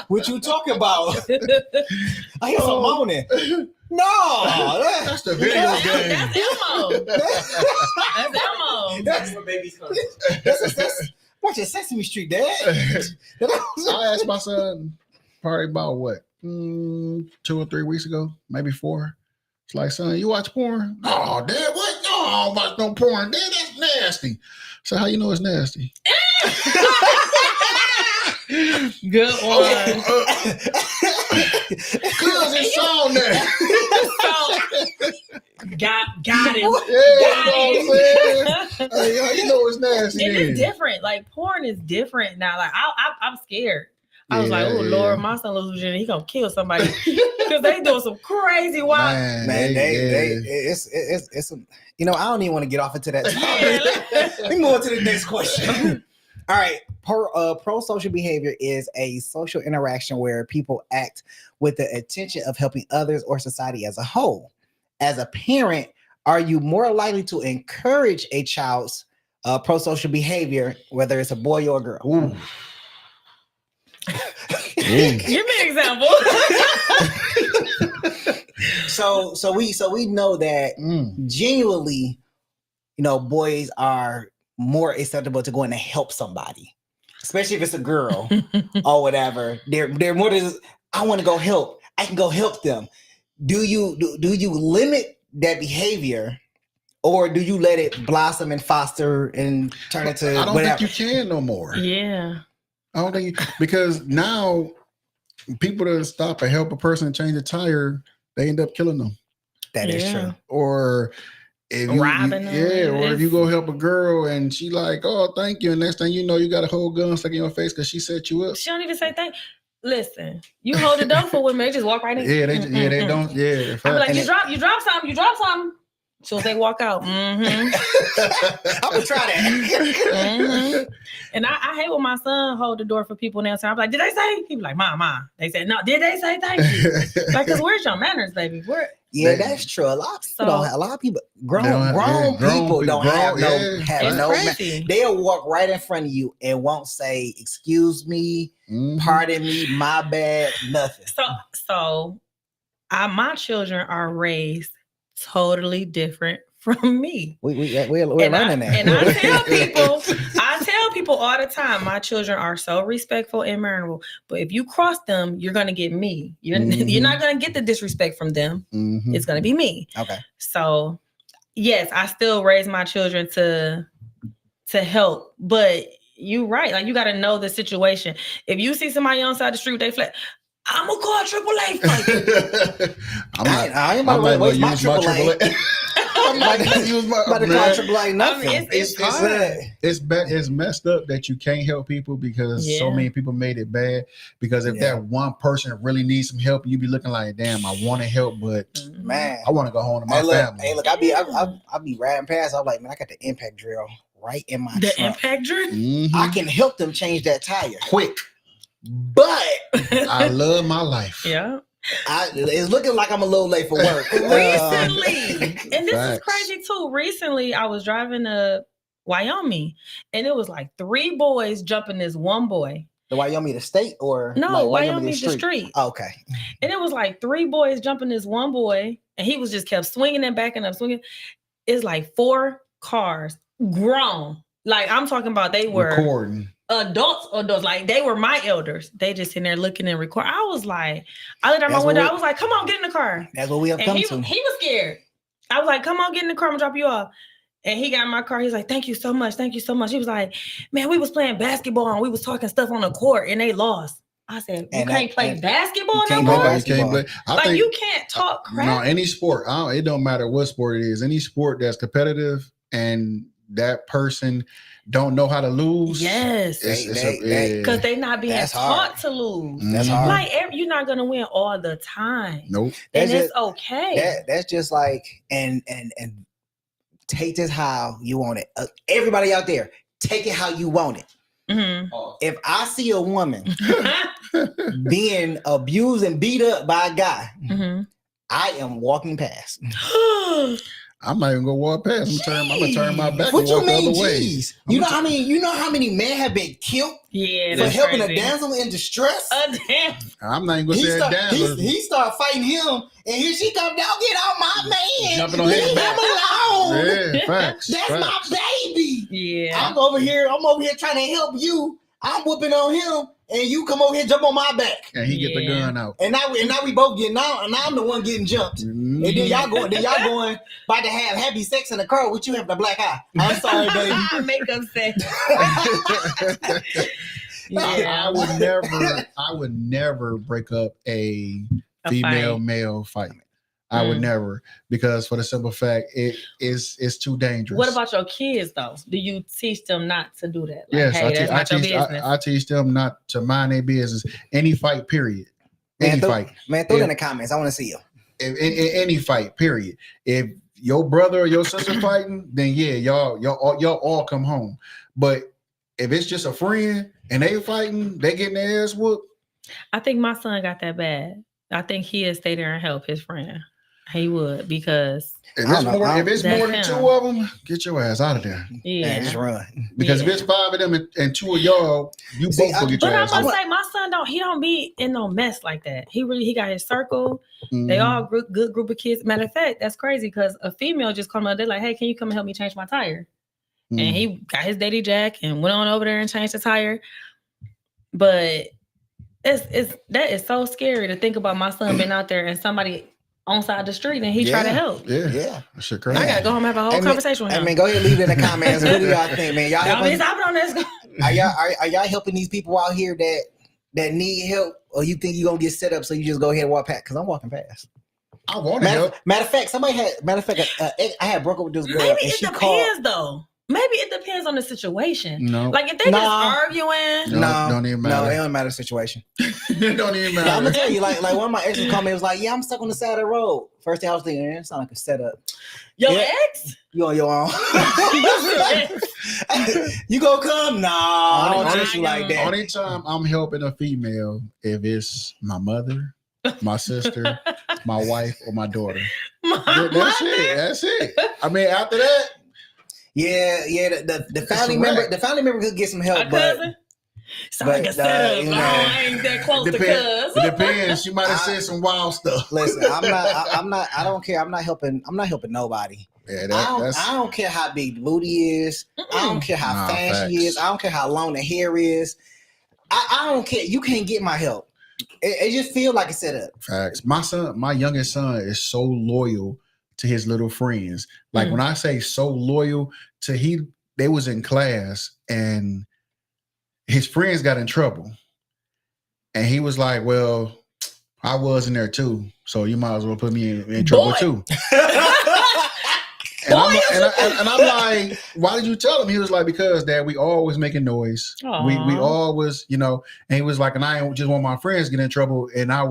S1: What you talking about? I hear some moaning. No,
S2: that's the video game.
S3: That's Elmo. That's Elmo.
S4: That's where babies come.
S1: That's watching Sesame Street, Dad.
S2: I asked my son probably about what 2 or 3 weeks ago, maybe 4. It's like, son, you watch porn? Oh, Dad, what? No, I don't watch no porn. Dad, that's nasty. So how you know it's nasty?
S3: Good one.
S2: Cause it sound nasty.
S3: Got him.
S2: Yeah, how you know it's nasty?
S3: It is different. Like porn is different now. Like I'm scared. I was like, oh Lord, my son loses virginity, he gonna kill somebody because they doing some crazy wild.
S1: Man, it's I don't even want to get off into that topic. Let me move on to the next question. All right, pro-social behavior is a social interaction where people act with the intention of helping others or society as a whole. As a parent, are you more likely to encourage a child's pro-social behavior, whether it's a boy or a girl?
S2: Ooh.
S3: Give me an example.
S1: So we know that genuinely, boys are more acceptable to going to help somebody, especially if it's a girl or whatever. They're more than I want to go help. I can go help them. Do you limit that behavior, or do you let it blossom and foster and turn into?
S2: I don't think you can no more.
S3: Yeah.
S2: I don't think because now people that stop and help a person change a tire, they end up killing them.
S1: That is true.
S2: Or if you,
S3: robbing them.
S2: Yeah, or if you go help a girl and she like, oh, thank you, and next thing you know, you got a whole gun stuck in your face because she set you up.
S3: She don't even say thank. Listen, you hold the door for women, they just walk right in.
S2: Yeah, they don't. Yeah,
S3: I'm like, you drop something. So they walk out,
S1: I'm gonna try that.
S3: And I hate when my son hold the door for people now. So I'm like, did they say? He be like, Ma. They said, no, did they say thank you? Like, cause where's your manners, baby? Where?
S1: Yeah, that's true. A lot of people don't. A lot of people, grown people don't have no.
S3: Crazy.
S1: They'll walk right in front of you and won't say, "Excuse me, pardon me, my bad," nothing.
S3: So, my children are raised totally different from me.
S1: We're learning that.
S3: And I tell people all the time, my children are so respectful and mannerable. But if you cross them, you're gonna get me. You're not gonna get the disrespect from them. It's gonna be me.
S1: Okay.
S3: So yes, I still raise my children to help, but you're right. Like, you got to know the situation. If you see somebody on the side of the street, they flat, I'm gonna call AAA.
S1: I might well use my AAA. I'm not gonna use my AAA. Nothing.
S2: It's messed up that you can't help people because so many people made it bad. Because if that one person really needs some help, you be looking like, damn, I want to help, but
S1: man,
S2: I want to go home to my family.
S1: Hey, look, I be riding past. I'm like, man, I got the impact drill right in my trunk.
S3: Impact drill.
S1: I can help them change that tire
S2: quick.
S1: But
S2: I love my life.
S3: Yeah.
S1: It's looking like I'm a little late for work.
S3: Recently. And this is crazy too. Recently, I was driving to Wyoming and it was like 3 boys jumping this one boy.
S1: The Wyoming the state or
S3: no,
S1: like
S3: Wyoming the street.
S1: Oh, okay.
S3: And it was like 3 boys jumping this one boy and he was just kept swinging and backing up, swinging. It's like 4 cars, grown. Like, I'm talking about they were
S2: recording.
S3: Adults, like they were my elders. They just in there looking and recording. I was like, I looked out my window. I was like, come on, get in the car.
S1: That's what we have come to.
S3: He was scared. I was like, come on, get in the car. I'm gonna drop you off. And he got in my car. He's like, thank you so much. Thank you so much. He was like, man, we was playing basketball and we was talking stuff on the court and they lost. I said, you can't play basketball no more? You can't talk crap.
S2: No, any sport. It don't matter what sport it is. Any sport that's competitive and that person don't know how to lose.
S3: Yes. Because they not being taught to lose.
S1: That's hard.
S3: Like, you're not going to win all the time.
S2: Nope.
S3: And it's okay.
S1: That's just like, and take this how you want it. Everybody out there, take it how you want it. Mm-hmm. If I see a woman being abused and beat up by a guy, I am walking past.
S2: I'm not even gonna walk past. I'm gonna turn my back
S1: what
S2: and
S1: you
S2: walk
S1: mean,
S2: the other way.
S1: You know how many men have been killed for helping a damsel in distress?
S2: I'm not even gonna say a damsel.
S1: He started fighting him, and here she come down, get out my man.
S2: Jumping on his back.
S1: Yeah,
S2: facts.
S1: That's my baby.
S3: Yeah.
S1: I'm over here trying to help you. I'm whooping on him. And you come over here, jump on my back,
S2: and he get the gun out.
S1: And now we both getting out, and now I'm the one getting jumped. And then y'all going about to have happy sex in the car with you having a black eye. I'm sorry, baby.
S3: Makeup sex.
S2: I would never break up a female male fight. I would never, because for the simple fact it's too dangerous.
S3: What about your kids though? Do you teach them not to do that? Like,
S2: yes,
S3: hey,
S2: I teach them not to mind their business. Any fight, period. Fight.
S1: Man, throw it in the comments. I want to see you.
S2: In any fight, period. If your brother or your sister fighting, then yeah, y'all all come home. But if it's just a friend and they fighting, they getting their ass whooped.
S3: I think my son got that bad. I think he'd stay there and help his friend. He would, because
S2: if it's more than 2 of them, get your ass out of there.
S3: Yeah,
S1: man, just run.
S2: Because if it's 5 of them and 2 of y'all, you both go get your ass out.
S3: But I'm gonna say, my son don't be in no mess like that. He got his circle. They all good group of kids. Matter of fact, that's crazy because a female just come up. They're like, hey, can you come and help me change my tire? And he got his daddy jack and went on over there and changed the tire. But that is so scary to think about my son being out there and somebody on side the street and he try to help.
S2: Yeah. Shit crazy.
S3: I gotta go home and have a whole conversation with him.
S1: I mean, go ahead and leave it in the comments. What do y'all think, man? Are y'all helping these people out here that need help, or you think you're gonna get set up so you just go ahead and walk past? Because I'm walking past.
S2: I want to help.
S1: Matter of fact, I had broke up with this girl.
S3: Maybe
S1: and
S3: it
S1: she
S3: depends
S1: called,
S3: though. Maybe it depends on the situation.
S2: No.
S3: Like if they just arguing.
S2: No, don't even matter.
S1: No, it don't matter the situation.
S2: It don't even
S1: I'm
S2: matter.
S1: gonna tell you, like one of my exes called me. It was like, "Yeah, I'm stuck on the side of the road." First thing I was thinking, it sounds like a setup.
S3: Your
S1: Yeah.
S3: ex?
S1: You on your own? You gonna come? No, I don't treat you like that.
S2: Only time I'm helping a female if it's my mother, my sister, my wife, or my daughter. That's it. That's it. I mean, after that,
S1: Yeah, the family member could get some help,
S3: A
S1: but
S3: cousin? Sound like a setup. I ain't that close to cuz.
S2: it depends. She might have said some wild stuff.
S1: listen, I don't care. I'm not helping nobody.
S2: Yeah,
S1: I don't care how big the booty is. I don't care how fast she is. I don't care how long the hair is. I don't care. You can't get my help. It just feels like a setup.
S2: Facts. My youngest son is so loyal to his little friends. Like when I say so loyal to they was in class and his friends got in trouble. And he was like, well, I was in there too. So you might as well put me in trouble too. And I'm like, why did you tell him? He was like, because Dad, we always making noise. We always, and he was like, and I just want my friends to get in trouble, and I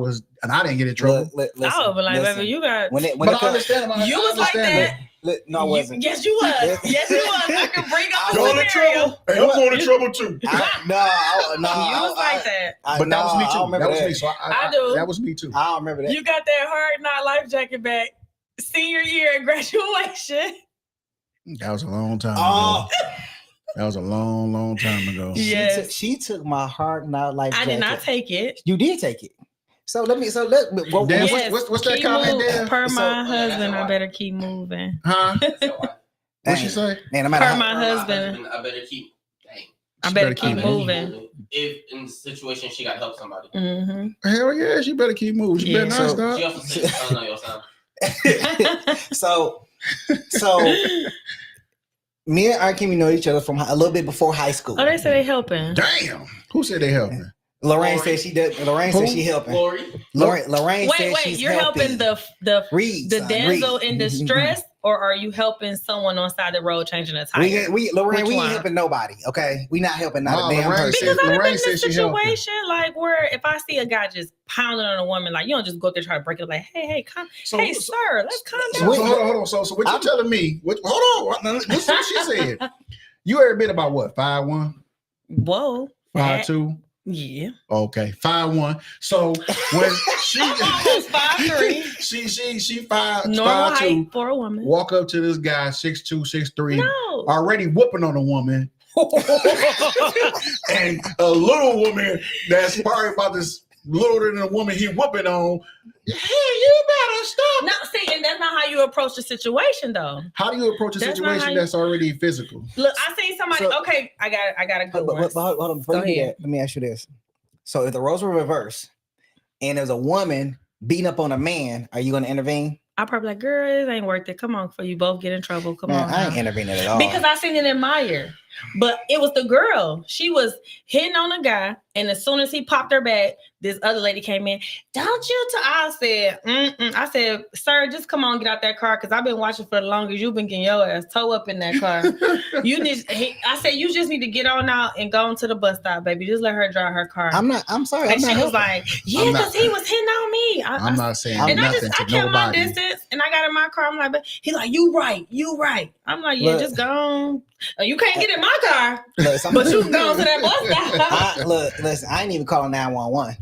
S2: didn't get in trouble.
S3: Listen, I would be like, baby, you got.
S2: But I understand.
S3: You was like that.
S1: No, I wasn't.
S3: Yes, you was. Yes, you was. I can bring up the
S2: Going to trouble. Hey, I'm going to trouble too.
S1: No.
S3: You was like that.
S2: But that was me too.
S1: That was
S2: me. So
S3: I do.
S2: That was me too.
S1: I don't remember that.
S3: You got that hard knot life jacket back. Senior year at graduation.
S2: That was a long time ago. That was a long, long time ago.
S3: Yes.
S1: She took my hard knot life jacket.
S3: I did not take it.
S1: You did take it. So look.
S2: Dan, what's that comment there?
S3: Per my husband, I better keep moving.
S2: Huh? What'd she say?
S1: Man,
S3: per my husband,
S4: I better keep. Dang.
S3: I better keep moving.
S4: If in the situation she got to help somebody.
S3: Mm-hmm.
S2: Hell yeah, she better keep moving. She better not stop.
S4: She also said, "Oh no, your son."
S1: So me and Arkemi know each other from a little bit before high school.
S3: Oh, they say they helping.
S2: Damn. Who said they helping?
S1: Lorraine said she did. Lorraine said she helping. Lorraine said
S3: Wait,
S1: she's
S3: you're helping the damsel in distress, or are you helping someone on side of the road changing a tire?
S1: Lorraine, we ain't helping nobody. Okay, we not helping not a damn person.
S3: Because I've been in this situation like where if I see a guy just pounding on a woman, like you don't just go there try to break it. Like, hey, sir, let's calm down.
S2: Hold on. So what you telling me? Hold on. What's what she said? You ever been about what? 5'1"?
S3: Whoa.
S2: 5'2"?
S3: Yeah.
S2: Okay. 5'1". So when she
S3: almost 5'3",
S2: she 5'2",
S3: normal height for a woman.
S2: Walk up to this guy 6'2", 6'3",
S3: no.
S2: already whooping on a woman, and a little woman that's probably about this littler than a woman he whooping on. Hey, you better stop.
S3: No, see, and that's not how you approach the situation, though.
S2: How do you approach a situation that's already physical?
S3: Look, I seen somebody. Okay, I got a good one.
S1: But hold on, before you do that, let me ask you this: so if the roles were reversed, and there's a woman beating up on a man, are you going to intervene?
S3: I'll probably like, girl, it ain't worth it. Come on, before you both get in trouble. Come on.
S1: I ain't intervening at all.
S3: Because I seen it in Meyer. But it was the girl. She was hitting on a guy, and as soon as he popped her back, this other lady came in. Don't you? I said, sir, just come on, get out that car, because I've been watching for the longest. You've been getting your ass toe up in that car. I said, you just need to get on out and go into the bus stop, baby. Just let her drive her car.
S1: I'm sorry.
S3: And she was like, yeah, because he was hitting on me.
S2: I'm not saying
S3: and
S2: nothing
S3: I
S2: to
S3: kept my
S2: nobody.
S3: distance, and I got in my car. I'm like, but he's like, you right. I'm like, yeah, just go on. You can't get in my car, but you can go to that bus stop.
S1: Listen, I ain't even calling 911.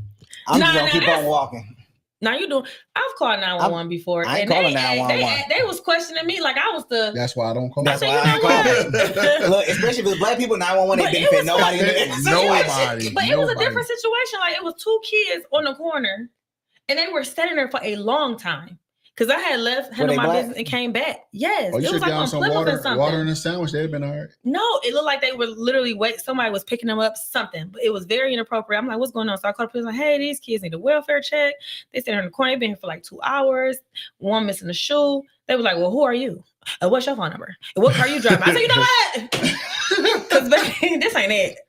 S1: I'm just gonna keep on walking.
S3: Now you do. I've called 911 before.
S1: I ain't calling 911.
S3: They was questioning me like I was the.
S2: That's why I don't call.
S1: That's why I ain't calling. Look, especially with black people, 911 ain't benefit nobody.
S2: Nobody.
S3: But it was a different situation. Like it was two kids on the corner, and they were sitting there for a long time. Because I had handled my business and came back. Yes.
S2: Oh, you
S3: it was like on
S2: some
S3: Plymouth
S2: water in a sandwich. They'd have been all right.
S3: No, it looked like they were literally somebody was picking them up something. But it was very inappropriate. I'm like, what's going on? So I called the police like, hey, these kids need a welfare check. They sitting in the corner. They've been here for like 2 hours. One missing a shoe. They was like, well, who are you? What's your phone number? And what car you driving? I said, you know what? Because this ain't it.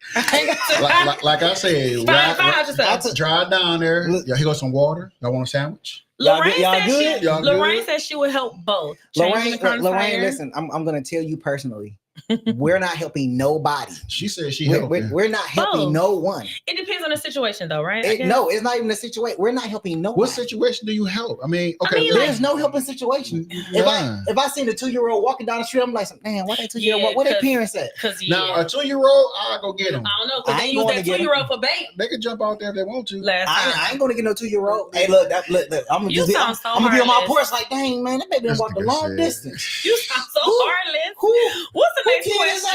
S2: Like I said, drive down there. Here goes some water. Y'all want a sandwich?
S3: Lorraine said she would help both.
S1: Lorraine, listen, I'm going to tell you personally. we're not helping nobody.
S2: She said she helping.
S1: We're not helping no one.
S3: It depends on the situation, though, right?
S1: No, it's not even a situation. We're not helping no one.
S2: What situation do you help? I mean, okay,
S1: there's no helping situation. If I seen a 2-year-old walking down the street, I'm like, man, why that 2-year-old? What their parents at?
S2: Now a 2-year-old, I'll go get them.
S3: I don't know, because they use that 2-year-old for bait.
S2: They can jump out there if they want to.
S1: I ain't gonna get no 2-year-old. Hey, look, I'm gonna be on my porch like, dang, man, that baby walked a long distance.
S3: You sound so heartless. What's the next question?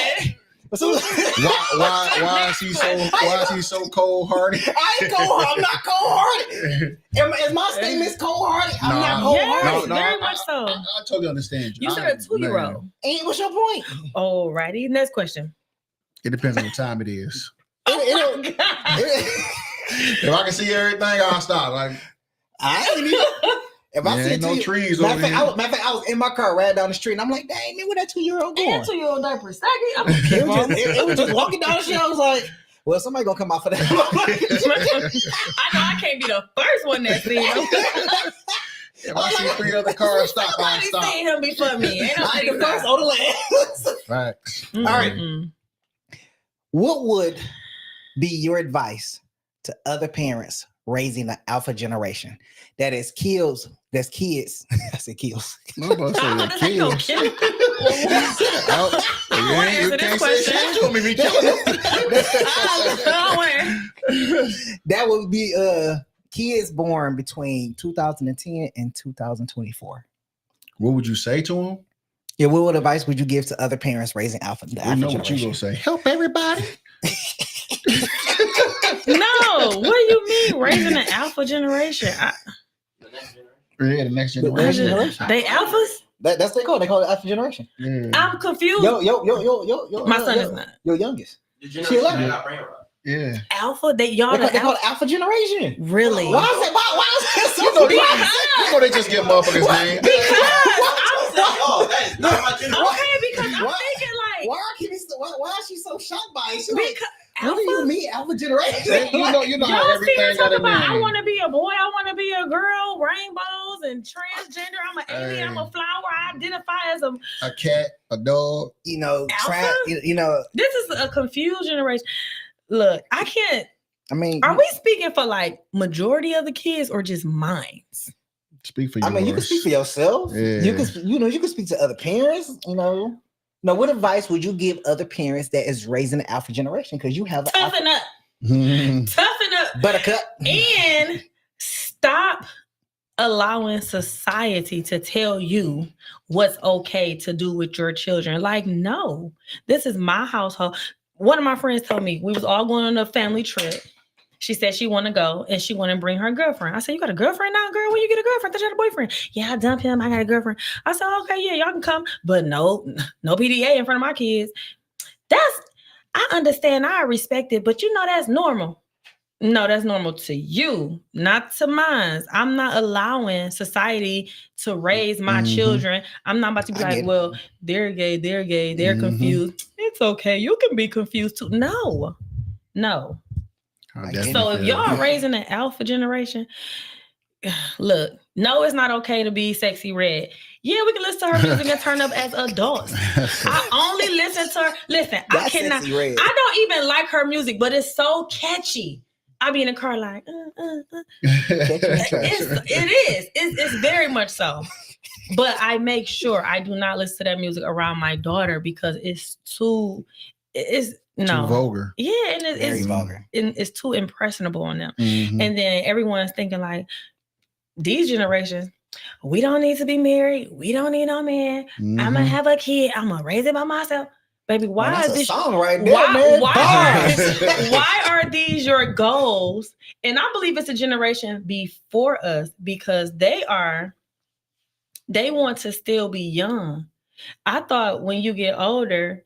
S2: Why is he so cold-hearted?
S1: I ain't cold. I'm not cold-hearted. Is my statements cold-hearted? I'm not cold-hearted.
S3: Very much so.
S2: I totally understand you.
S3: You said a 2-year-old.
S1: Ain't what's your point?
S3: Alrighty, next question.
S2: It depends on the time it is.
S1: If
S2: I can see everything, I'll stop. Like
S1: I ain't even. If I see
S2: no trees over there.
S1: Matter of fact, I was in my car right down the street, and I'm like, dang, man, where that 2-year-old going?
S3: That 2-year-old diaper second.
S1: It was just walking down the street. I was like, well, somebody gonna come out for that.
S3: I know I can't be the first one that seen him.
S2: If I see 3 other cars stop, I'll stop.
S3: Seen him before me. Ain't
S1: I ain't the first on the list.
S2: Facts.
S1: All right. What would be your advice to other parents raising an alpha generation? That is kids. That's kids. I said kills.
S2: No, but I said kills. You can't say shit to me. Be killing
S1: That would be kids born between 2010 and 2024.
S2: What would you say to them?
S1: Yeah, what advice would you give to other parents raising alpha?
S2: I know what you gonna say. Help everybody.
S3: No, what do you mean raising an alpha generation?
S2: The next generation.
S3: They alphas?
S1: That's what they call it. They call it alpha generation.
S2: Yeah.
S3: I'm confused.
S1: Yo.
S3: My son is not.
S1: Your youngest.
S4: She 11.
S2: Yeah.
S3: Alpha? They call it
S1: alpha generation.
S3: Really?
S1: Why is it so
S2: You know they just get motherfuckers name.
S3: Because I'm thinking like,
S1: why is she so shocked by it?
S3: Alpha?
S1: What do you mean alpha generation?
S2: You know how everything got a name.
S3: I want to be a boy. I want to be a girl. Rainbows and transgender. I'm an alien. I'm a flower. I identify as
S2: a cat, a dog.
S3: This is a confused generation. Look, I can't.
S1: I mean,
S3: are we speaking for like majority of the kids or just minds?
S2: Speak for yours.
S1: I mean, you can speak for yourself.
S2: Yeah.
S1: You can speak to other parents. Now, what advice would you give other parents that is raising the alpha generation? Because you have
S3: toughen up, toughen up,
S1: buttercup,
S3: and stop allowing society to tell you what's okay to do with your children. Like, no, this is my household. One of my friends told me we was all going on a family trip. She said she want to go and she want to bring her girlfriend. I said, you got a girlfriend now, girl? When you get a girlfriend? I thought you had a boyfriend. Yeah, I dumped him. I got a girlfriend. I said, okay, yeah, y'all can come. But no PDA in front of my kids. I understand. I respect it. But that's normal. No, that's normal to you, not to mine. I'm not allowing society to raise my children. I'm not about to be like, well, they're gay, they're confused. It's okay. You can be confused too. No. So if y'all raising an alpha generation, look, no, it's not okay to be sexy red. Yeah, we can listen to her music and turn up as adults. I only listen to her. Listen, I cannot. I don't even like her music, but it's so catchy. I be in the car like, It's very much so. But I make sure I do not listen to that music around my daughter because it's too
S2: vulgar.
S3: Yeah, and it's
S1: vulgar.
S3: And it's too impressionable on them. And then everyone's thinking like, these generations, we don't need to be married. We don't need no man. I'm gonna have a kid. I'm gonna raise it by myself. Baby, why is this
S1: song right there, man?
S3: Why are these your goals? And I believe it's a generation before us because they want to still be young. I thought when you get older,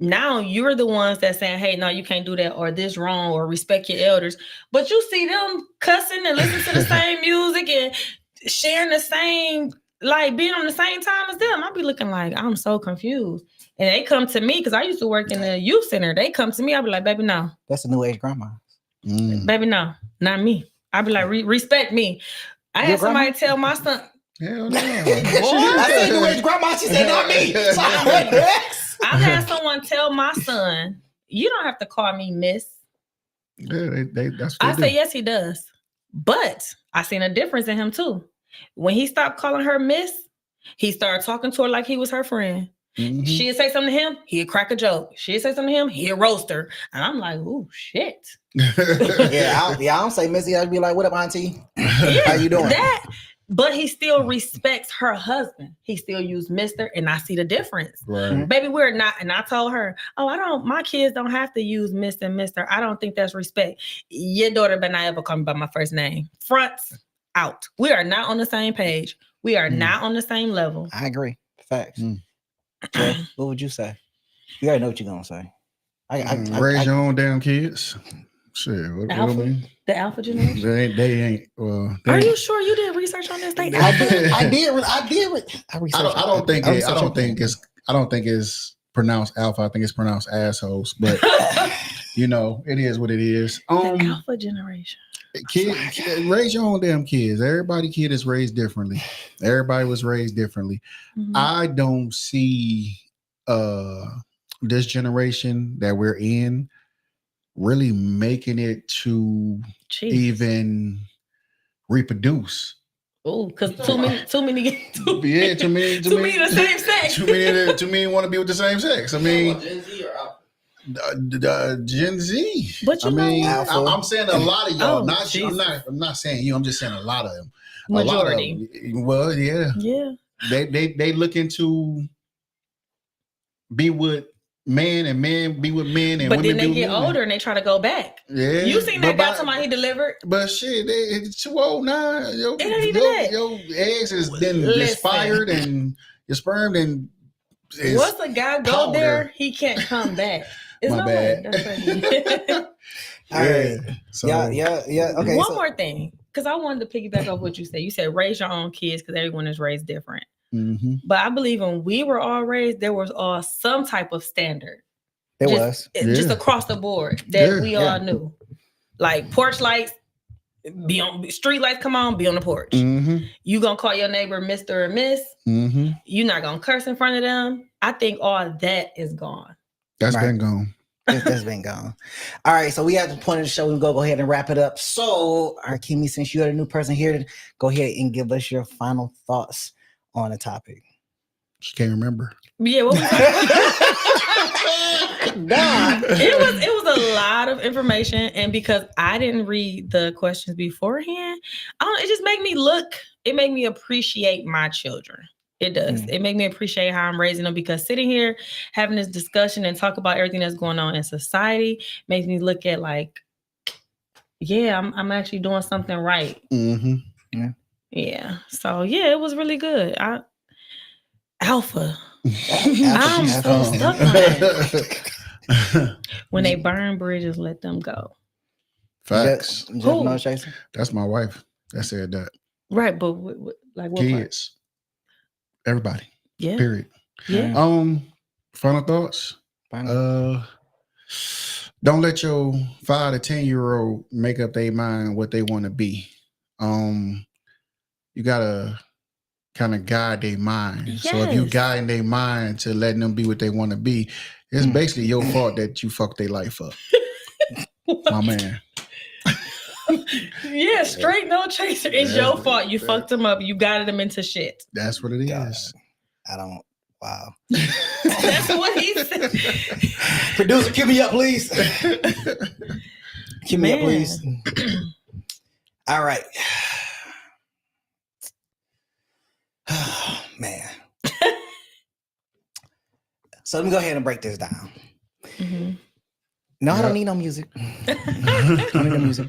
S3: now you're the ones that saying, hey, no, you can't do that, or this wrong, or respect your elders. But you see them cussing and listening to the same music and sharing the same, like being on the same time as them. I'd be looking like, I'm so confused. And they come to me because I used to work in the youth center. They come to me. I'll be like, baby, no.
S1: That's a new age grandma.
S3: Baby, no, not me. I'll be like, respect me. I had somebody tell my son,
S2: Hell no.
S1: I said the way grandma, she said not me. So I went next.
S3: I've had someone tell my son, "You don't have to call me Miss."
S2: Yeah, that's what
S3: I
S2: they
S3: say,
S2: do.
S3: "Yes, he does," but I seen a difference in him too. When he stopped calling her Miss, he started talking to her like he was her friend.
S2: Mhm.
S3: She'd say something to him, he'd crack a joke. She'd say something to him, he'd roast her. And I'm like, ooh, shit.
S1: I don't say Missy. I'd be like, "What up, Auntie? How you doing?"
S3: But he still respects her husband. He still use Mr. And I see the difference.
S2: Right.
S3: Baby, we're not. And I told her, my kids don't have to use Mr. and Mr. I don't think that's respect. Your daughter better not ever call me by my first name. Fronts out. We are not on the same page. We are not on the same level.
S1: I agree. Facts. Jeff, what would you say? You already know what you're gonna say.
S2: Raise your own damn kids. Shit, what I mean?
S3: The alpha generation.
S2: They ain't. Well,
S3: Are you sure you did research on this?
S1: I did. I
S2: don't think it's pronounced alpha. I think it's pronounced assholes. But you know, it is what it is.
S3: The alpha generation.
S2: Kids, raise your own damn kids. Everybody kid is raised differently. Everybody was raised differently.
S3: Mm-hmm.
S2: I don't see this generation that we're in really making it to even reproduce.
S3: Oh, because too many
S2: too many
S3: the same sex.
S2: Too many want to be with the same sex. I mean, Gen Z.
S3: But
S2: I'm saying a lot of y'all.
S3: Oh,
S2: I'm not saying you. I'm just saying a lot of them.
S3: Majority.
S2: Well, yeah.
S3: Yeah.
S2: They looking to be with men and men be with men and
S3: but
S2: women.
S3: But then they get older and they try to go back.
S2: Yeah.
S3: You seen that guy talking about he delivered?
S2: But shit, it's too old now. Your eggs is then expired and your sperm and
S3: once a guy go there, he can't come back. It's
S2: my bad.
S1: All right. So, yeah. Okay.
S3: One more thing, because I wanted to piggyback off what you said. You said raise your own kids because everyone is raised different.
S2: Mm-hmm.
S3: But I believe when we were all raised, there was all some type of standard.
S1: Just
S3: across the board that we all knew. Like porch lights, be on street lights, come on, be on the porch.
S2: Mm-hmm.
S3: You gonna call your neighbor Mr. or Miss.
S2: Mm-hmm.
S3: You're not gonna curse in front of them. I think all that is gone.
S2: That's been gone.
S1: That's been gone. All right, so we have the point of the show. We go ahead and wrap it up. So, all right, Kimmy, since you're the new person here, go ahead and give us your final thoughts on the topic.
S2: She can't remember.
S3: Yeah, what was it was a lot of information, and because I didn't read the questions beforehand, it just made me look. It made me appreciate my children. It does. It made me appreciate how I'm raising them, because sitting here having this discussion and talk about everything that's going on in society makes me look at like, yeah, I'm actually doing something right.
S2: Mm-hmm.
S3: Yeah. So yeah, it was really good. Alpha.
S1: I'm
S3: so stuck on it. When they burn bridges, let them go.
S2: Facts.
S1: That's
S2: my wife that said that.
S3: Right, but like what
S2: kids, part? Everybody.
S3: Yeah.
S2: Period.
S3: Yeah.
S2: Final thoughts. Don't let your 5 to 10-year-old make up their mind what they want to be. You gotta kind of guide their mind. Yes. So if you guide their mind to letting them be what they want to be, it's basically your fault that you fucked their life up. My man.
S3: Yeah, straight no chaser. It's your fault. You fucked them up. You guided them into shit.
S2: That's what it is.
S1: Wow.
S3: That's what he said.
S1: Producer, cue me up, please. Cue me up, please. All right. Oh, man. So let me go ahead and break this down.
S3: Mm-hmm.
S1: No, I don't need no music. I don't need no music.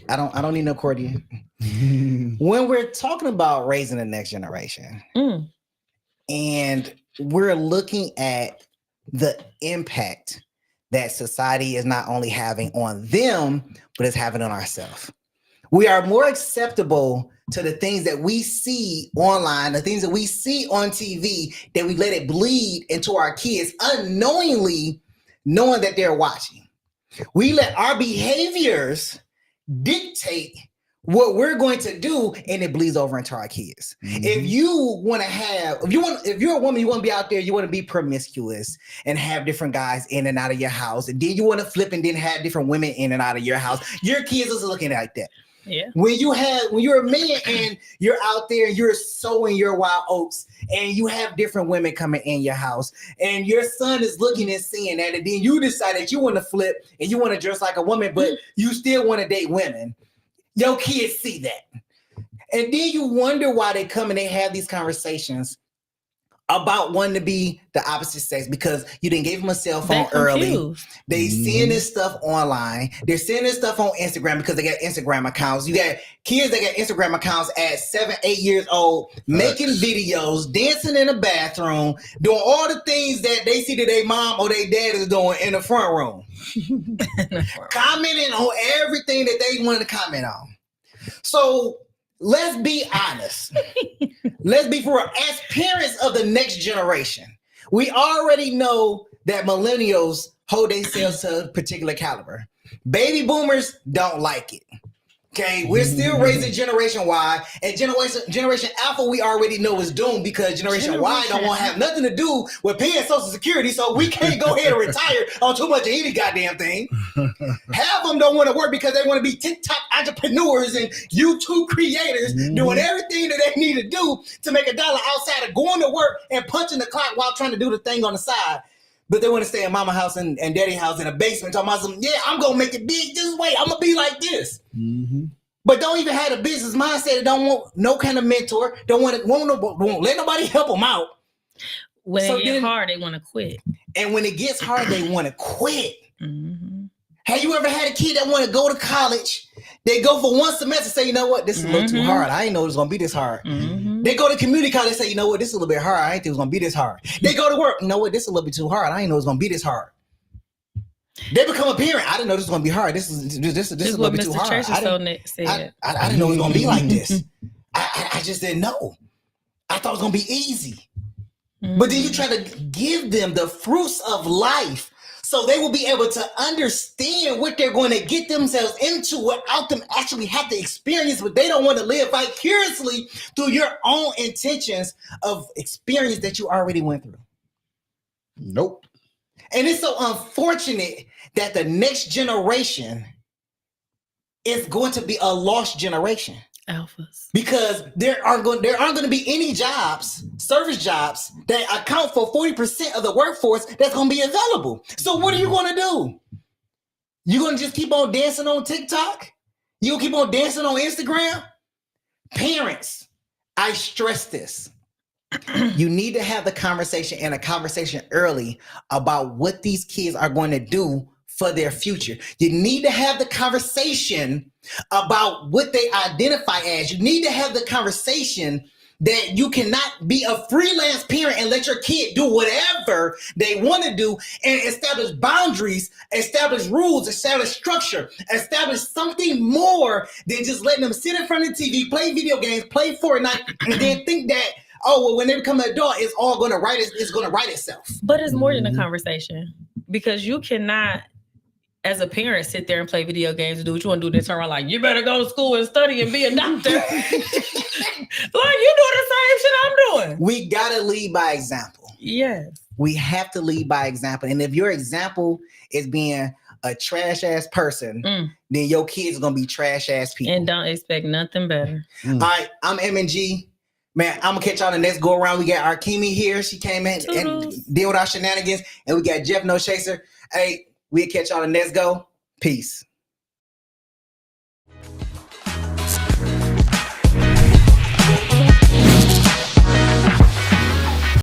S1: I don't need no accordion. When we're talking about raising the next generation, and we're looking at the impact that society is not only having on them, but it's having on ourselves. We are more acceptable to the things that we see online, the things that we see on TV, that we let it bleed into our kids unknowingly, knowing that they're watching. We let our behaviors dictate what we're going to do, and it bleeds over into our kids. If you want to have, if you're a woman, you want to be out there, you want to be promiscuous and have different guys in and out of your house, and then you want to flip and then have different women in and out of your house, your kids is looking like that.
S3: Yeah.
S1: When you're a man and you're out there, you're sowing your wild oats, and you have different women coming in your house, and your son is looking and seeing that, and then you decide that you want to flip and you want to dress like a woman, but you still want to date women. Your kids see that. And then you wonder why they come and they have these conversations about wanting to be the opposite sex because you didn't give them a cell phone early. They seeing this stuff online. They're seeing this stuff on Instagram because they got Instagram accounts. You got kids that got Instagram accounts at 7, 8 years old, making videos, dancing in the bathroom, doing all the things that they see that their mom or their dad is doing in the front room. Commenting on everything that they wanted to comment on. So let's be honest. Let's be for real. As parents of the next generation, we already know that millennials hold themselves to a particular caliber. Baby boomers don't like it. Okay, we're still raising Generation Y, and Generation Alpha we already know is doomed because Generation Y don't want to have nothing to do with paying Social Security, so we can't go ahead and retire on too much of any goddamn thing. Half of them don't want to work because they want to be TikTok entrepreneurs and YouTube creators doing everything that they need to do to make $1 outside of going to work and punching the clock while trying to do the thing on the side. But they want to stay in mama house and daddy house in a basement talking about some, yeah, I'm going to make it big this way. I'm going to be like this. But don't even have a business mindset. Don't want no kind of mentor. Won't let nobody help them out.
S3: When it gets hard, they want to quit.
S1: And when it gets hard, they want to quit. Have you ever had a kid that want to go to college? They go for one semester, say, you know what, this is a little too hard. I didn't know it was going to be this hard. They go to community college, say, you know what, this is a little bit hard. I didn't think it was going to be this hard. They go to work, you know what, this is a little bit too hard. I didn't know it was going to be this hard. They become a parent. I didn't know this was going to be hard. This is a little bit too hard. I didn't know it was going to be like this. I just didn't know. I thought it was going to be easy. But then you try to give them the fruits of life so they will be able to understand what they're going to get themselves into without them actually have to experience what they don't want to live vicariously through your own intentions of experience that you already went through.
S2: Nope.
S1: And it's so unfortunate that the next generation is going to be a lost generation.
S3: Alphas.
S1: Because there aren't going to be any jobs, service jobs, that account for 40% of the workforce that's going to be available. So what are you going to do? You going to just keep on dancing on TikTok? You going to keep on dancing on Instagram? Parents, I stress this. You need to have the conversation and a conversation early about what these kids are going to do for their future. You need to have the conversation about what they identify as. You need to have the conversation that you cannot be a freelance parent and let your kid do whatever they want to do, and establish boundaries, establish rules, establish structure, establish something more than just letting them sit in front of the TV, play video games, play Fortnite, and then think that, oh, well, when they become an adult, it's all going to write itself.
S3: But it's more than a conversation, because you cannot, as a parent, sit there and play video games and do what you want to do. Then turn around like, you better go to school and study and be a doctor. Like, you doing the same shit I'm doing.
S1: We got to lead by example.
S3: Yes.
S1: We have to lead by example. And if your example is being a trash ass person, then your kids are going to be trash ass people.
S3: And don't expect nothing better.
S1: All right, I'm M&G. Man, I'm going to catch y'all the next go around. We got Arkemi here. She came in and deal with our shenanigans. And we got Jeff No Chaser. Hey, we'll catch y'all the next go. Peace.